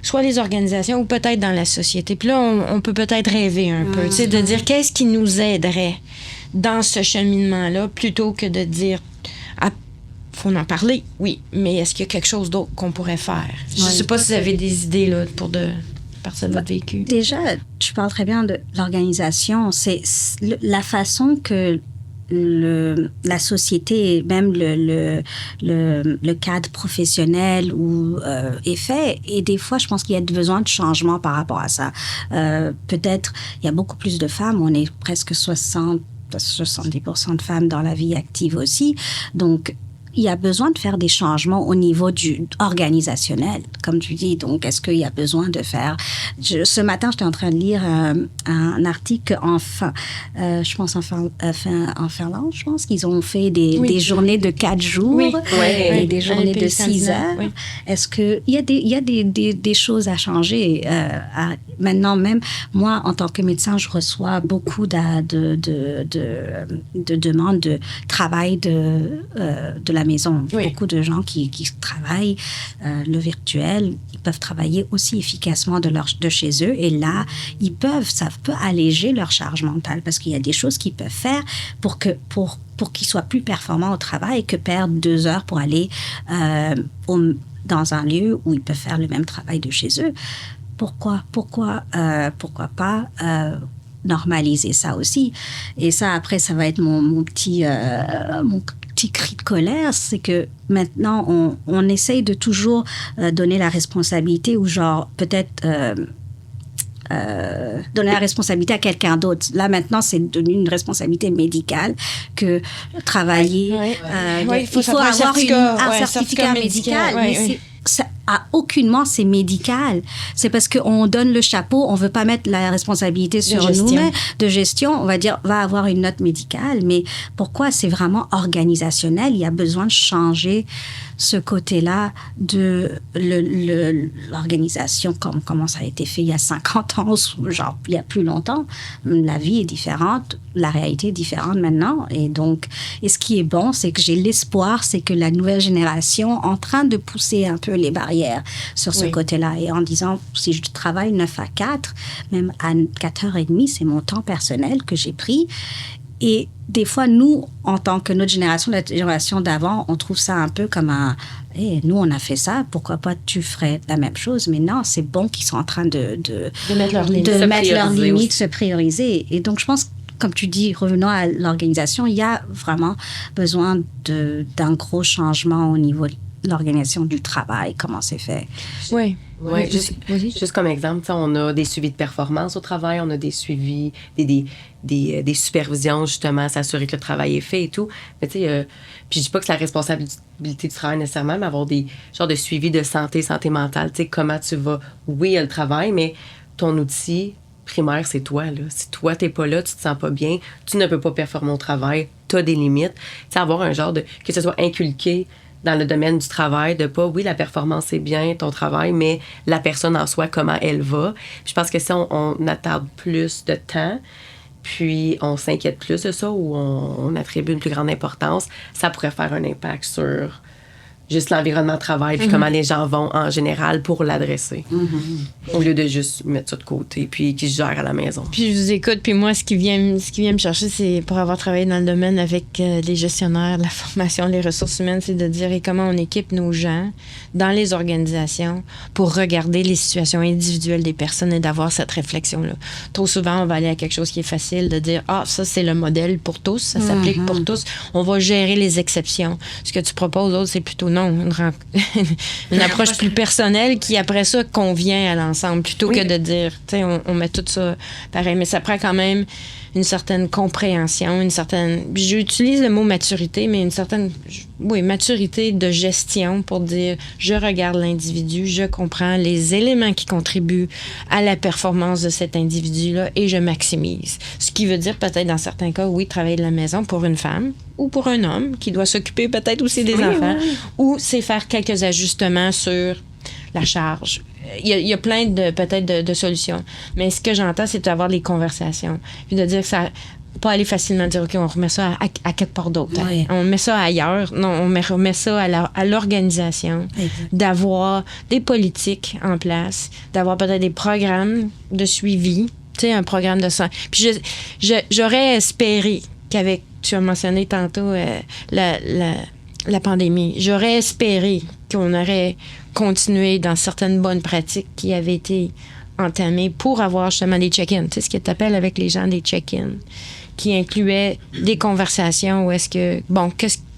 soit les organisations ou peut-être dans la société. Puis là, on peut peut-être rêver un peu, tu sais, de dire qu'est-ce qui nous aiderait dans ce cheminement-là plutôt que de dire faut en parler, oui, mais est-ce qu'il y a quelque chose d'autre qu'on pourrait faire? Je ne sais pas si vous avez des idées là, pour partir de votre vécu. Déjà, tu parles très bien de l'organisation. C'est la façon que la société, même le cadre professionnel est fait. Et des fois, je pense qu'il y a besoin de changement par rapport à ça. Peut-être, il y a beaucoup plus de femmes. On est presque 70% de femmes dans la vie active aussi. Donc, il y a besoin de faire des changements au niveau organisationnel, comme tu dis. Donc, est-ce qu'il y a besoin de faire... ce matin, j'étais en train de lire un article je pense en Finlande, je pense qu'ils ont fait des journées de 4 jours et des journées de 6 heures. Oui. Est-ce qu'il y a des choses à changer? Maintenant, même moi, en tant que médecin, je reçois beaucoup de demandes de travail de la maison. Oui. Beaucoup de gens qui travaillent le virtuel, ils peuvent travailler aussi efficacement de chez eux. Et là, ça peut alléger leur charge mentale parce qu'il y a des choses qu'ils peuvent faire pour qu'ils soient plus performants au travail que perdre 2 heures pour aller dans un lieu où ils peuvent faire le même travail de chez eux. Pourquoi pas normaliser ça aussi? Et ça, après, ça va être mon petit cri de colère, c'est que maintenant, on essaye de toujours donner la responsabilité ou genre peut-être donner la responsabilité à quelqu'un d'autre. Là, maintenant, c'est devenu une responsabilité médicale que travailler... il faut avoir un certificat médical. Mais aucunement, c'est médical. C'est parce qu'on donne le chapeau, on ne veut pas mettre la responsabilité sur nous-mêmes de gestion. On va dire, va avoir une note médicale. Mais pourquoi? C'est vraiment organisationnel. Il y a besoin de changer ce côté-là de l'organisation, comment ça a été fait il y a 50 ans, genre il y a plus longtemps. La vie est différente, la réalité est différente maintenant. Et ce qui est bon, c'est que j'ai l'espoir, c'est que la nouvelle génération est en train de pousser un peu les barrières sur ce côté-là. Et en disant, si je travaille 9 à 4, même à 4h30, c'est mon temps personnel que j'ai pris. Et des fois, nous, en tant que notre génération, la génération d'avant, on trouve ça un peu comme nous, on a fait ça, pourquoi pas tu ferais la même chose? Mais non, c'est bon qu'ils sont en train de mettre leurs limites, se prioriser. Et donc, je pense, comme tu dis, revenons à l'organisation, il y a vraiment besoin d'un gros changement au niveau de l'organisation du travail, comment c'est fait. Oui. Oui, juste comme exemple, on a des suivis de performance au travail, on a des suivis, des supervisions, justement, s'assurer que le travail est fait et tout. Mais tu sais, puis je dis pas que c'est la responsabilité du travail nécessairement, mais avoir des genres de suivi de santé mentale, tu sais, comment tu vas... Oui, il y a le travail, mais ton outil primaire, c'est toi, là. Si toi, t'es pas là, tu te sens pas bien, tu ne peux pas performer au travail, t'as des limites. Tu sais, avoir un genre de... que ce soit inculqué dans le domaine du travail, de pas, oui, la performance, c'est bien, ton travail, mais la personne en soi, comment elle va. Puis je pense que si on attarde plus de temps, puis on s'inquiète plus de ça, ou on attribue une plus grande importance, ça pourrait faire un impact sur juste l'environnement de travail, puis comment les gens vont en général pour l'adresser. Au lieu de juste mettre ça de côté, puis qu'ils se gèrent à la maison. Puis je vous écoute, puis moi, ce qui vient me chercher, c'est pour avoir travaillé dans le domaine avec les gestionnaires de la formation, les ressources humaines, c'est de dire comment on équipe nos gens dans les organisations pour regarder les situations individuelles des personnes et d'avoir cette réflexion-là. Trop souvent, on va aller à quelque chose qui est facile, de dire, ça, c'est le modèle pour tous, ça s'applique pour tous, on va gérer les exceptions. Ce que tu proposes, autres, c'est plutôt une approche plus personnelle qui, après ça, convient à l'ensemble, plutôt que de dire, tu sais, on met tout ça pareil. Mais ça prend quand même une certaine compréhension, j'utilise le mot maturité, mais une certaine, maturité de gestion pour dire, je regarde l'individu, je comprends les éléments qui contribuent à la performance de cet individu-là et je maximise. Ce qui veut dire peut-être dans certains cas, oui, travailler de la maison pour une femme ou pour un homme qui doit s'occuper peut-être aussi des enfants, ou c'est faire quelques ajustements sur la charge. Il y a plein de solutions. Mais ce que j'entends, c'est d'avoir les conversations. Puis de dire que ça... Pas aller facilement dire, OK, on remet ça à quelque part d'autre. Oui. On met ça ailleurs. Non, on remet ça à l'organisation. Exact. D'avoir des politiques en place, d'avoir peut-être des programmes de suivi, tu sais, un programme de santé. Puis j'aurais espéré qu'avec, tu as mentionné tantôt la pandémie, j'aurais espéré qu'on aurait continué dans certaines bonnes pratiques qui avaient été entamées pour avoir justement des check-ins. Tu sais, ce que tu appelles avec les gens des check-ins, qui incluaient des conversations où est-ce que,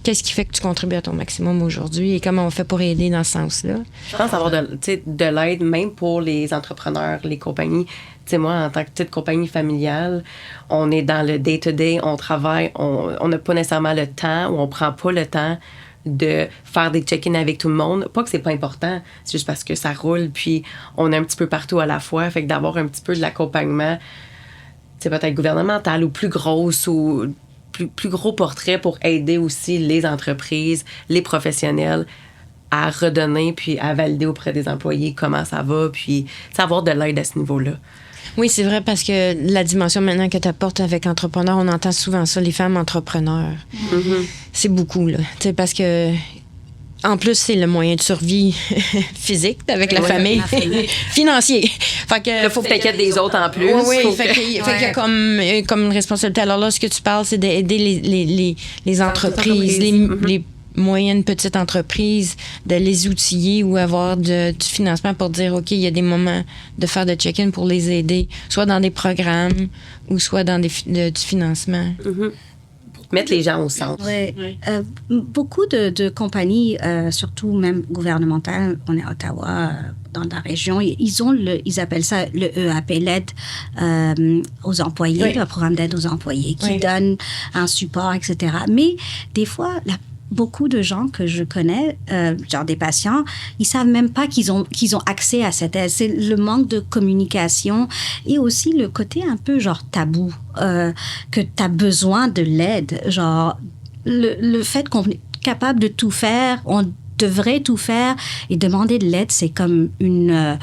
qu'est-ce qui fait que tu contribues à ton maximum aujourd'hui et comment on fait pour aider dans ce sens-là? Je pense avoir de l'aide même pour les entrepreneurs, les compagnies. Tu sais, moi, en tant que petite compagnie familiale, on est dans le day-to-day, on travaille, on n'a pas nécessairement le temps ou on prend pas le temps de faire des check-ins avec tout le monde. Pas que c'est pas important, c'est juste parce que ça roule, puis on est un petit peu partout à la fois. Fait que d'avoir un petit peu de l'accompagnement, c'est peut-être gouvernemental ou plus grosse ou plus gros portrait pour aider aussi les entreprises, les professionnels à redonner puis à valider auprès des employés comment ça va, puis avoir de l'aide à ce niveau-là. Oui, c'est vrai, parce que la dimension maintenant que tu apportes avec entrepreneur, on entend souvent ça, les femmes entrepreneurs. Mm-hmm. C'est beaucoup, là. Tu sais, parce que en plus, c'est le moyen de survie physique avec la famille, financier. Fait que, il faut que tu t'inquiètes des autres en plus. Oui, fait qu'il y a comme une responsabilité. Alors là, ce que tu parles, c'est d'aider les entreprises, les moyennes petites entreprises, de les outiller ou avoir du financement pour dire, OK, il y a des moments de faire de check-in pour les aider, soit dans des programmes ou soit dans du financement. Mm-hmm. Mettre les gens au centre. Oui. Beaucoup de compagnies, surtout même gouvernementales, on est à Ottawa, dans la région, ils appellent ça le EAP, l'aide aux employés, le programme d'aide aux employés, qui donne un support, etc. Mais des fois, beaucoup de gens que je connais, genre des patients, ils savent même pas qu'ils ont accès à cette aide. C'est le manque de communication et aussi le côté un peu genre tabou, que tu as besoin de l'aide. Genre, le fait qu'on est capable de tout faire, on devrait tout faire, et demander de l'aide, c'est comme une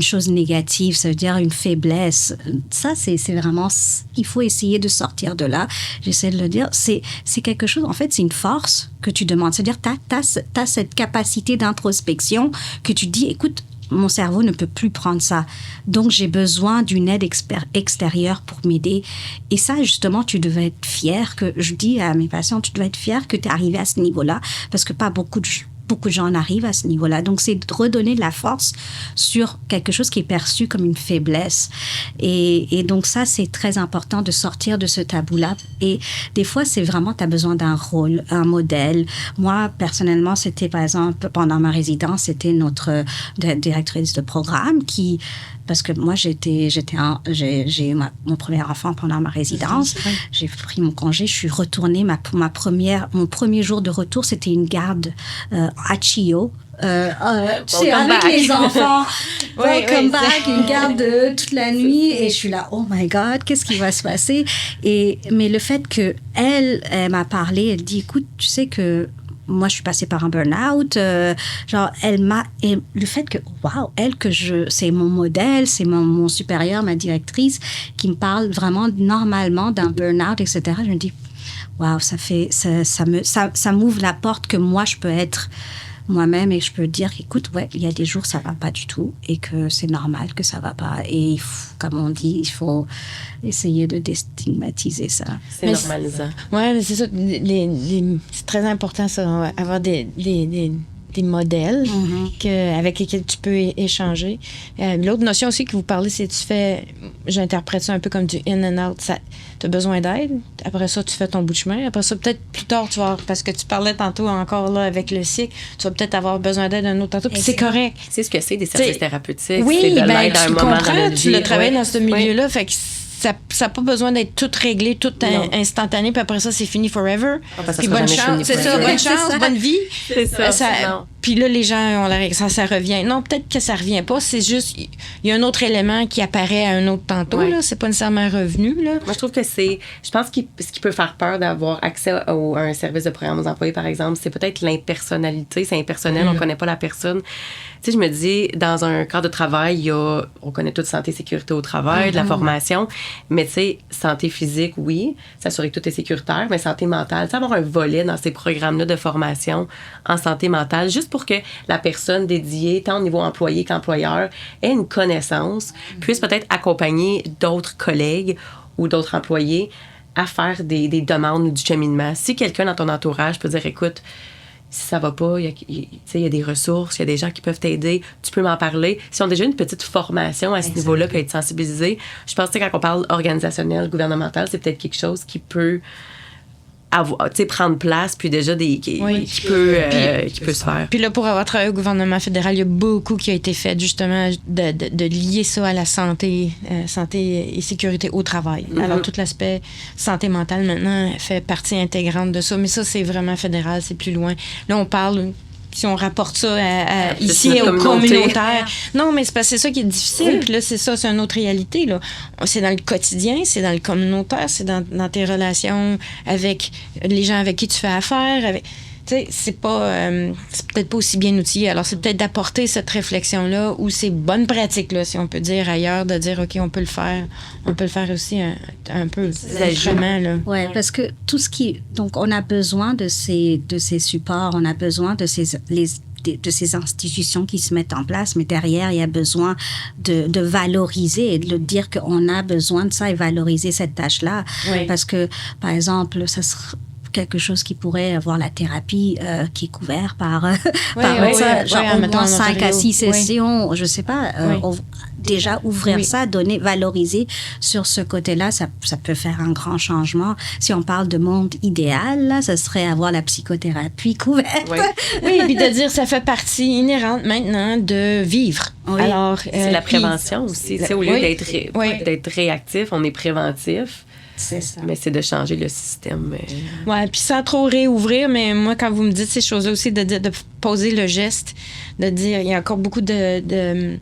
chose négative, ça veut dire une faiblesse. Ça, c'est vraiment... Il faut essayer de sortir de là. J'essaie de le dire. C'est quelque chose... En fait, c'est une force que tu demandes. C'est-à-dire, t'as cette capacité d'introspection que tu dis, écoute, mon cerveau ne peut plus prendre ça. Donc, j'ai besoin d'une aide extérieure pour m'aider. Et ça, justement, tu devais être fier que... Je dis à mes patients, tu devais être fier que tu es arrivé à ce niveau-là, parce que pas beaucoup de gens arrivent à ce niveau-là. Donc, c'est de redonner de la force sur quelque chose qui est perçu comme une faiblesse. Et donc, ça, c'est très important de sortir de ce tabou-là. Et des fois, c'est vraiment, tu as besoin d'un rôle, un modèle. Moi, personnellement, c'était, par exemple, pendant ma résidence, c'était notre directrice de programme qui... Parce que moi, j'ai eu mon premier enfant pendant ma résidence. J'ai pris mon congé, je suis retournée. Mon premier jour de retour, c'était une garde à Chio. Tu sais, avec les enfants. Welcome back, une garde toute la nuit. Et je suis là, oh my God, qu'est-ce qui va se passer? Mais le fait qu'elle m'a parlé, elle dit, écoute, tu sais que moi, je suis passée par un burn-out. Genre, et le fait que, waouh, c'est mon modèle, c'est mon supérieur, ma directrice, qui me parle vraiment normalement d'un burn-out, etc. Je me dis, waouh, ça m'ouvre la porte que moi, je peux être moi-même et je peux dire, écoute, il y a des jours, ça va pas du tout et que c'est normal que ça va pas. Et il faut, comme on dit, il faut essayer de déstigmatiser ça. C'est normalisant. Oui, c'est ça. C'est très important, ça, avoir des modèles avec lesquels tu peux échanger. L'autre notion aussi que vous parlez, c'est j'interprète ça un peu comme du in and out. Tu as besoin d'aide. Après ça, tu fais ton bout de chemin. Après ça, peut-être plus tard, tu vas, parce que tu parlais tantôt encore là avec le cycle, tu vas peut-être avoir besoin d'aide un autre tantôt. Puis c'est correct. C'est ce que c'est des services thérapeutiques. Oui, c'est de l'aide tu à un le moment comprends, dans notre tu vie. l'as travaillé dans ce milieu-là. Fait que ça n'a pas besoin d'être tout réglé, tout instantané, puis après ça, c'est fini forever. Puis bonne chance, c'est ça, bonne chance, bonne vie. C'est ça. Puis là, les gens ont l'air que ça revient. Non, peut-être que ça revient pas. C'est juste, il y a un autre élément qui apparaît à un autre tantôt. Là. C'est pas nécessairement revenu. Là. Moi, je trouve que je pense que ce qui peut faire peur d'avoir accès à un service de programme aux employés, par exemple, c'est peut-être l'impersonnalité. C'est impersonnel, on connaît pas la personne. Tu sais, je me dis, dans un cadre de travail, on connaît toute santé, sécurité au travail, de la formation, mais tu sais, santé physique, oui, s'assurer que tout est sécuritaire, mais santé mentale, tu sais, avoir un volet dans ces programmes-là de formation en santé mentale, juste pour que la personne dédiée, tant au niveau employé qu'employeur, ait une connaissance, puisse peut-être accompagner d'autres collègues ou d'autres employés à faire des demandes ou du cheminement. Si quelqu'un dans ton entourage peut dire, écoute, si ça va pas, il y a des ressources, il y a des gens qui peuvent t'aider, tu peux m'en parler. Si on a déjà une petite formation à ce niveau-là, puis être sensibilisé, je pense que quand on parle organisationnel, gouvernemental, c'est peut-être quelque chose qui peut prendre place, puis déjà qui peut se faire. Puis là, pour avoir travaillé au gouvernement fédéral, il y a beaucoup qui a été fait justement de lier ça à la santé et sécurité au travail. Alors, tout l'aspect santé mentale, maintenant, fait partie intégrante de ça. Mais ça, c'est vraiment fédéral, c'est plus loin. Là, on parle... Si on rapporte ça ici au communautaire. Non, mais c'est parce que c'est ça qui est difficile. Puis là, c'est une autre réalité. Là. C'est dans le quotidien, c'est dans le communautaire, c'est dans tes relations avec les gens avec qui tu fais affaire. Tu sais, c'est peut-être pas aussi bien outillé. Alors, c'est peut-être d'apporter cette réflexion-là ou ces bonnes pratiques-là, si on peut dire ailleurs, de dire, OK, on peut le faire. On peut le faire aussi un peu autrement, là. Oui, parce que tout ce qui... Donc, on a besoin de ces supports, on a besoin de ces institutions qui se mettent en place, mais derrière, il y a besoin de valoriser et de dire qu'on a besoin de ça et valoriser cette tâche-là. Oui. Parce que, par exemple, ça sera quelque chose qui pourrait avoir la thérapie qui est couverte par au moins 5 à 6 sessions, je sais pas, déjà ouvrir ça, valoriser sur ce côté-là, ça peut faire un grand changement. Si on parle de monde idéal, là, ça serait avoir la psychothérapie couverte. Oui, et puis de dire ça fait partie inhérente maintenant de vivre. Oui. Alors, c'est la prévention aussi. Au lieu d'être réactif, on est préventif. C'est ça. Mais c'est de changer le système. Oui, puis sans trop réouvrir, mais moi, quand vous me dites ces choses-là aussi, de poser le geste, de dire, il y a encore beaucoup de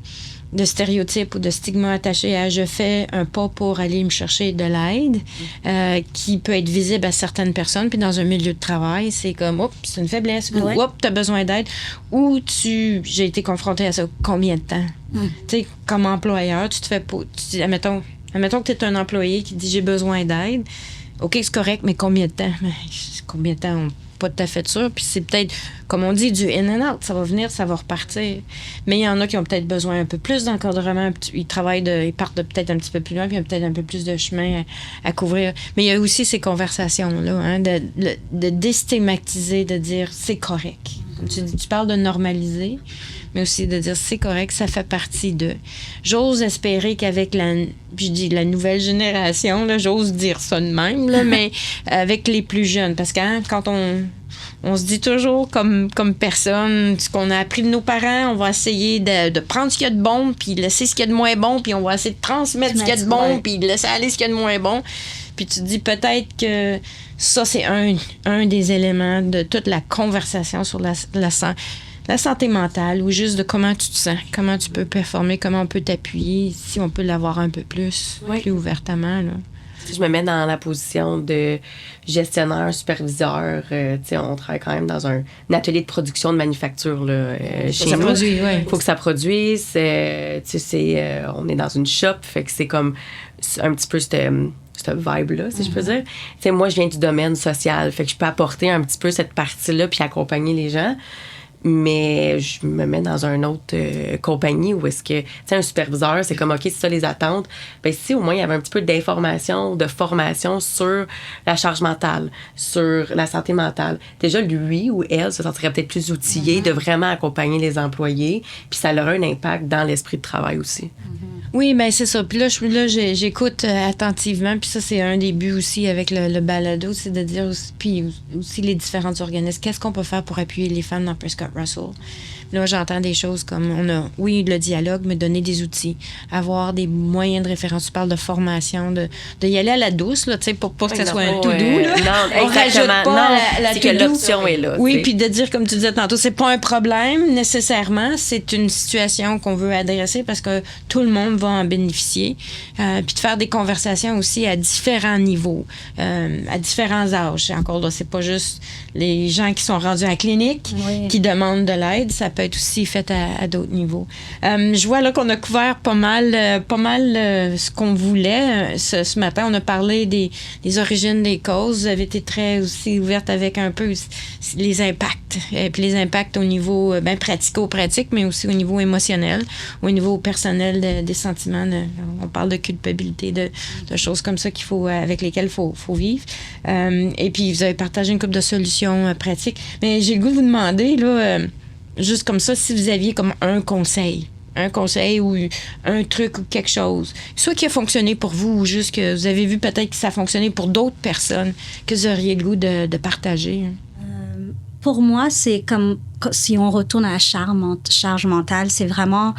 stéréotypes ou de stigmas attachés à je fais un pas pour aller me chercher de l'aide, qui peut être visible à certaines personnes. Puis dans un milieu de travail, c'est comme, oups, c'est une faiblesse, ou oups, t'as besoin d'aide. Ou j'ai été confrontée à ça combien de temps? Tu sais, comme employeur, tu te fais pas. Admettons que tu es un employé qui dit j'ai besoin d'aide. OK, c'est correct, mais combien de temps? Combien de temps? Pas tout à fait sûr. Puis c'est peut-être, comme on dit, du in and out. Ça va venir, ça va repartir. Mais il y en a qui ont peut-être besoin un peu plus d'encadrement. Ils partent peut-être un petit peu plus loin, puis il y a peut-être un peu plus de chemin à couvrir. Mais il y a aussi ces conversations-là, de déstigmatiser, de dire c'est correct. Comme tu parles de normaliser, mais aussi de dire c'est correct, ça fait partie de. J'ose espérer qu'avec la nouvelle génération, là, j'ose dire ça de même, là, mais avec les plus jeunes. Parce que quand on se dit toujours comme personne, ce qu'on a appris de nos parents, on va essayer de prendre ce qu'il y a de bon, puis laisser ce qu'il y a de moins bon, puis on va essayer de transmettre ce qu'il y a de bon, puis laisser aller ce qu'il y a de moins bon. Puis tu te dis peut-être que ça, c'est un des éléments de toute la conversation sur la santé mentale, ou juste de comment tu te sens, comment tu peux performer, comment on peut t'appuyer, si on peut l'avoir un peu plus ouvertement, là. Je me mets dans la position de gestionnaire, superviseur. On travaille quand même dans un atelier de production de manufacture là, chez nous. Produit, il faut que ça produise. On est dans une shop, fait que c'est comme un petit peu cette vibe-là, si je peux dire. Moi, je viens du domaine social, fait que je peux apporter un petit peu cette partie-là puis accompagner les gens. Mais je me mets dans une autre compagnie où est-ce que, tu sais, un superviseur, c'est comme, OK, c'est ça les attentes. Bien, si au moins il y avait un petit peu d'information, de formation sur la charge mentale, sur la santé mentale, déjà, lui ou elle se sentirait peut-être plus outillé de vraiment accompagner les employés, puis ça aurait un impact dans l'esprit de travail aussi. Oui, bien, c'est ça. Puis là, j'écoute attentivement, puis ça, c'est un des buts aussi avec le balado, c'est de dire aussi, puis aussi les différents organismes, qu'est-ce qu'on peut faire pour appuyer les femmes dans Prescott Russell? Là, j'entends des choses comme, le dialogue, mais donner des outils, avoir des moyens de référence. Tu parles de formation, de y aller à la douce, là, tu sais, pour pas que ça soit un tout doux, là. Non, on rajoute pas la c'est que l'option est là. Oui, puis de dire, comme tu disais tantôt, c'est pas un problème nécessairement, c'est une situation qu'on veut adresser parce que tout le monde va en bénéficier. Puis de faire des conversations aussi à différents niveaux, à différents âges. Encore là, c'est pas juste les gens qui sont rendus à la clinique qui demandent de l'aide, ça peut être aussi fait à d'autres niveaux. Je vois là qu'on a couvert pas mal ce qu'on voulait ce matin. On a parlé des origines, des causes. Vous avez été très aussi ouverte avec un peu les impacts. Puis les impacts au niveau pratico-pratique, mais aussi au niveau émotionnel, au niveau personnel des sentiments. On parle de culpabilité, de choses comme ça avec lesquelles il faut vivre. Et puis, vous avez partagé une couple de solutions pratiques. Mais j'ai le goût de vous demander, là, juste comme ça, si vous aviez comme un conseil ou un truc ou quelque chose, soit qui a fonctionné pour vous ou juste que vous avez vu peut-être que ça a fonctionné pour d'autres personnes, que vous auriez le goût de partager. Pour moi, c'est comme si on retourne à la charge mentale, c'est vraiment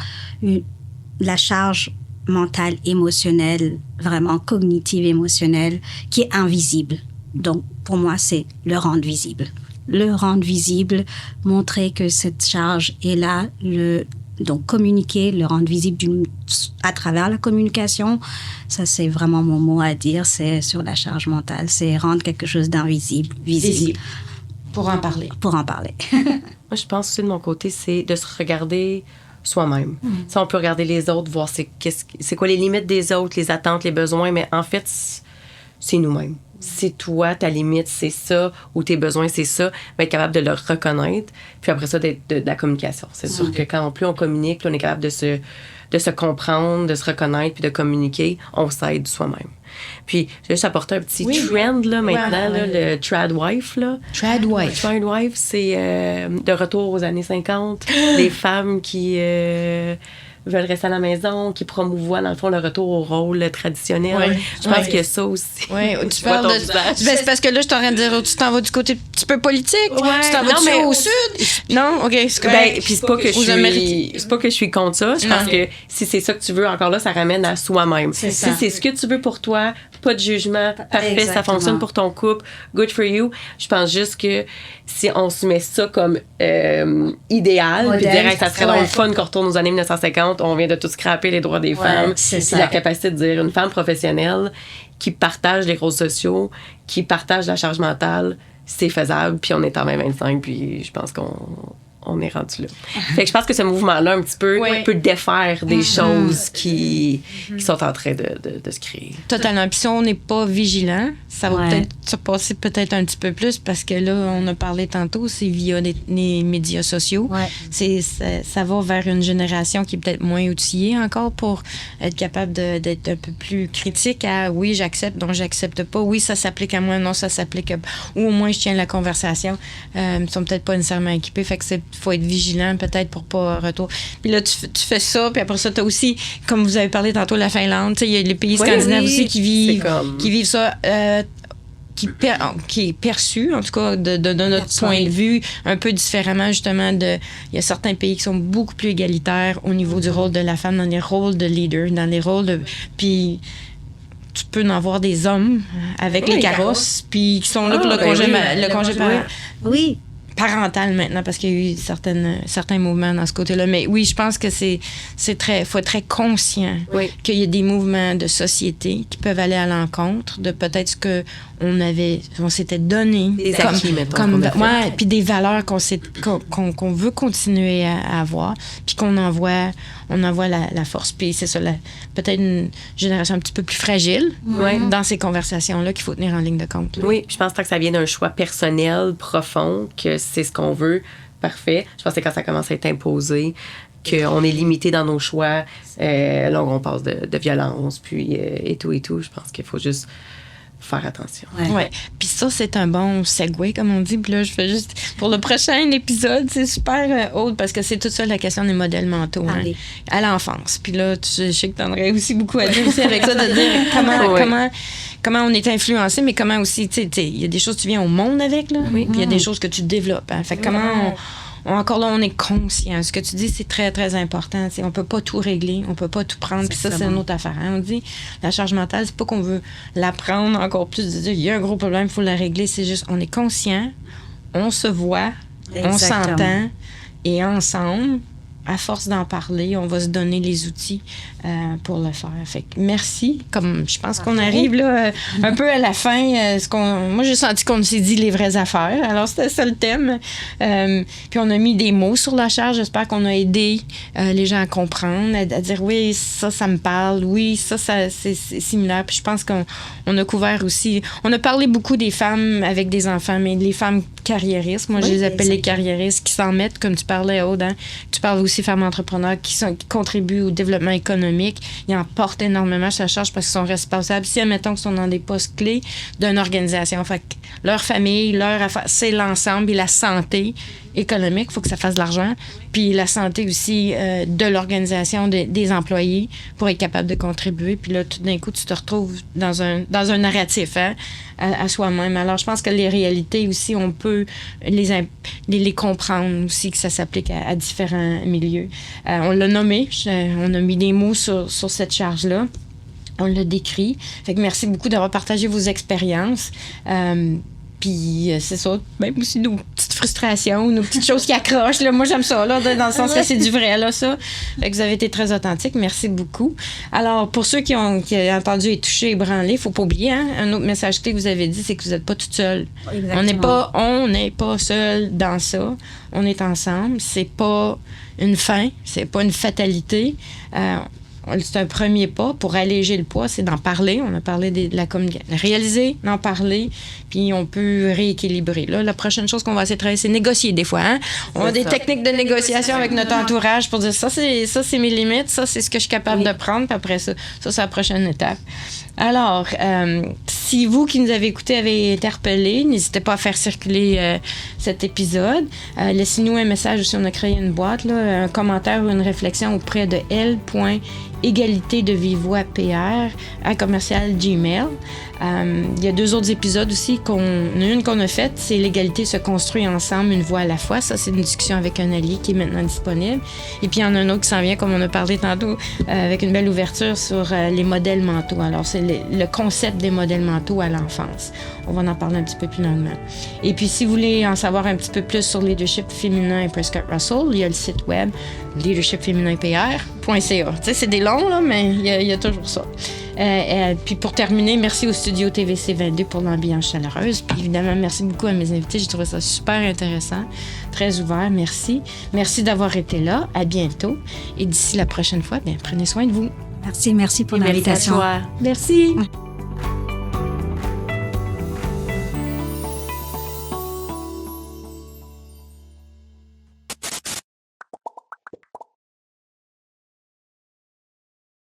la charge mentale, émotionnelle, vraiment cognitive, émotionnelle, qui est invisible. Donc, pour moi, c'est le rendre visible. Le rendre visible, montrer que cette charge est là, donc communiquer, le rendre visible à travers la communication. Ça, c'est vraiment mon mot à dire, c'est sur la charge mentale, c'est rendre quelque chose d'invisible, visible. Pour en parler. Moi, je pense aussi de mon côté, c'est de se regarder soi-même. Si on peut regarder les autres, voir c'est quoi les limites des autres, les attentes, les besoins, mais en fait, c'est nous-mêmes. C'est toi, ta limite, c'est ça, ou tes besoins, c'est ça, mais être capable de le reconnaître, puis après ça, d'être de la communication. C'est sûr que quand plus on communique, plus on est capable de se comprendre, de se reconnaître, puis de communiquer, on s'aide soi-même. Puis, je vais juste apporter un petit trend, là, maintenant, là, le Tradwife, là. Tradwife, c'est de retour aux années 50. Des femmes qui veulent rester à la maison, qui promouvoient, dans le fond, le retour au rôle traditionnel. Je pense qu'il y a ça aussi. Oui, tu parles de... c'est parce que là, je t'aurais de dire, tu t'en vas du côté un petit peu politique? Tu t'en vas au sud? Non? OK, c'est correct. Puis c'est pas que je suis contre ça. Je pense que si c'est ça que tu veux, encore là, ça ramène à soi-même. Si c'est ce que tu veux pour toi, pas de jugement, parfait, exactement. Ça fonctionne pour ton couple, good for you. Je pense juste que si on se met ça comme idéal, puis dire ça serait donc le fun qu'on retourne aux années 1950, on vient de tout scraper les droits des femmes, puis la capacité de dire une femme professionnelle qui partage les rôles sociaux, qui partage la charge mentale, c'est faisable, puis on est en 2025, puis je pense qu'on est rendu là. Fait que je pense que ce mouvement-là, un petit peu, peut défaire des choses qui sont en train de se créer. Totalement. Puis si on n'est pas vigilant, ça va peut-être se passer peut-être un petit peu plus parce que là, on a parlé tantôt, c'est via les médias sociaux. Ça va vers une génération qui est peut-être moins outillée encore pour être capable d'être un peu plus critique à oui, j'accepte, donc j'accepte pas. Oui, ça s'applique à moi, non, ça s'applique à... Ou au moins, je tiens la conversation. Ils sont peut-être pas nécessairement équipés. Fait que faut être vigilant peut-être pour pas retour. Puis là, tu fais ça, puis après ça, tu as aussi, comme vous avez parlé tantôt, la Finlande, il y a les pays scandinaves aussi qui vivent ça, qui est perçu, en tout cas, de notre point de vue, un peu différemment, justement, il y a certains pays qui sont beaucoup plus égalitaires au niveau du rôle de la femme, dans les rôles de leader, dans les rôles de... Puis tu peux en avoir des hommes avec les carrosses, puis qui sont là pour le congé parental maintenant, parce qu'il y a eu certains mouvements dans ce côté-là. Mais oui, je pense que faut être très conscient qu'il y a des mouvements de société qui peuvent aller à l'encontre de peut-être ce qu'on s'était donné. Des acquis, mettons. Puis des valeurs qu'on veut continuer à avoir, puis qu'on envoie la force. Puis c'est ça, peut-être une génération un petit peu plus fragile dans ces conversations-là qu'il faut tenir en ligne de compte. Oui, je pense que ça vient d'un choix personnel profond, que c'est ce qu'on veut, parfait. Je pense que c'est quand ça commence à être imposé, qu'on est limité dans nos choix. Là, on passe de violence, puis et tout. Je pense qu'il faut juste faire attention. Ouais. Puis ça, c'est un bon segue, comme on dit. Puis là, je fais juste... Pour le prochain épisode, c'est super haute parce que c'est tout ça la question des modèles mentaux à l'enfance. Puis là, je sais que tu en aurais aussi beaucoup à dire aussi avec ça, de dire comment on est influencé, mais comment aussi, tu sais, il y a des choses que tu viens au monde avec, là, puis il y a des choses que tu développes. Hein. Fait que comment encore là, on est conscient. Ce que tu dis, c'est très, très important. On ne peut pas tout régler, on ne peut pas tout prendre. Puis ça, c'est une autre affaire. Hein? On dit, la charge mentale, c'est pas qu'on veut la prendre encore plus, de dire, il y a un gros problème, il faut la régler. C'est juste, on est conscient, on se voit, on s'entend, et ensemble, à force d'en parler, on va se donner les outils pour le faire. Fait que merci. Comme je pense qu'on arrive là, un peu à la fin. Moi, j'ai senti qu'on s'est dit les vraies affaires. Alors, c'était ça le thème. Puis, on a mis des mots sur la charge. J'espère qu'on a aidé les gens à comprendre, à dire oui, ça me parle. Oui, ça c'est similaire. Puis, je pense qu'on a couvert aussi. On a parlé beaucoup des femmes avec des enfants, mais les femmes carriéristes. Moi, je les appelle les carriéristes qui s'en mettent, comme tu parlais, Aude. Hein? Tu parles aussi femmes entrepreneurs qui contribuent au développement économique. Ils en portent énormément sa charge parce qu'ils sont responsables. Si, admettons qu'ils sont dans des postes clés d'une organisation, fait que leur famille, leur affaire, c'est l'ensemble et la santé économique. Il faut que ça fasse de l'argent. Puis la santé aussi de l'organisation, des employés pour être capable de contribuer. Puis là, tout d'un coup, tu te retrouves dans un narratif à soi-même. Alors, je pense que les réalités aussi, on peut les comprendre aussi, que ça s'applique à différents milieux. On l'a nommé, on a mis des mots sur cette charge-là. On l'a décrit. Fait que merci beaucoup d'avoir partagé vos expériences. Puis c'est ça, même aussi nos petites frustrations, nos petites choses qui accrochent. Là. Moi, j'aime ça, là, dans le sens que c'est du vrai, là, ça. Fait que vous avez été très authentique. Merci beaucoup. Alors, pour ceux qui ont entendu et touché, ébranlé, il ne faut pas oublier, hein, un autre message que vous avez dit, c'est que vous n'êtes pas toute seule. On n'est pas seul dans ça. On est ensemble. C'est pas une fin, c'est pas une fatalité. C'est un premier pas pour alléger le poids, c'est d'en parler. On a parlé de la communication. Réaliser, d'en parler, puis on peut rééquilibrer. Là, la prochaine chose qu'on va essayer de travailler, c'est négocier des fois. Hein? On a des techniques de négociation avec notre entourage pour dire ça, c'est mes limites, ça, c'est ce que je suis capable de prendre, puis après ça, c'est la prochaine étape. Alors, si vous qui nous avez écoutés avez été interpellés, n'hésitez pas à faire circuler cet épisode. Laissez-nous un message aussi, on a créé une boîte, là, un commentaire ou une réflexion auprès de l.égalitédevivvoixpr@gmail. Il y a 2 autres épisodes aussi. Une qu'on a faite, c'est l'égalité se construit ensemble, une voix à la fois. Ça, c'est une discussion avec un allié qui est maintenant disponible. Et puis, il y en a un autre qui s'en vient, comme on a parlé tantôt, avec une belle ouverture sur les modèles mentaux. Alors, c'est le concept des modèles mentaux à l'enfance. On va en parler un petit peu plus longuement. Et puis, si vous voulez en savoir un petit peu plus sur leadership féminin et Prescott Russell, il y a le site web leadershipfémininpr.ca. Tu sais, c'est des longs, là, mais il y a toujours ça. Puis pour terminer, merci au studio TVC 22 pour l'ambiance chaleureuse. Puis évidemment, merci beaucoup à mes invités. J'ai trouvé ça super intéressant, très ouvert. Merci. Merci d'avoir été là. À bientôt. Et d'ici la prochaine fois, bien, prenez soin de vous. Merci pour l'invitation. Merci.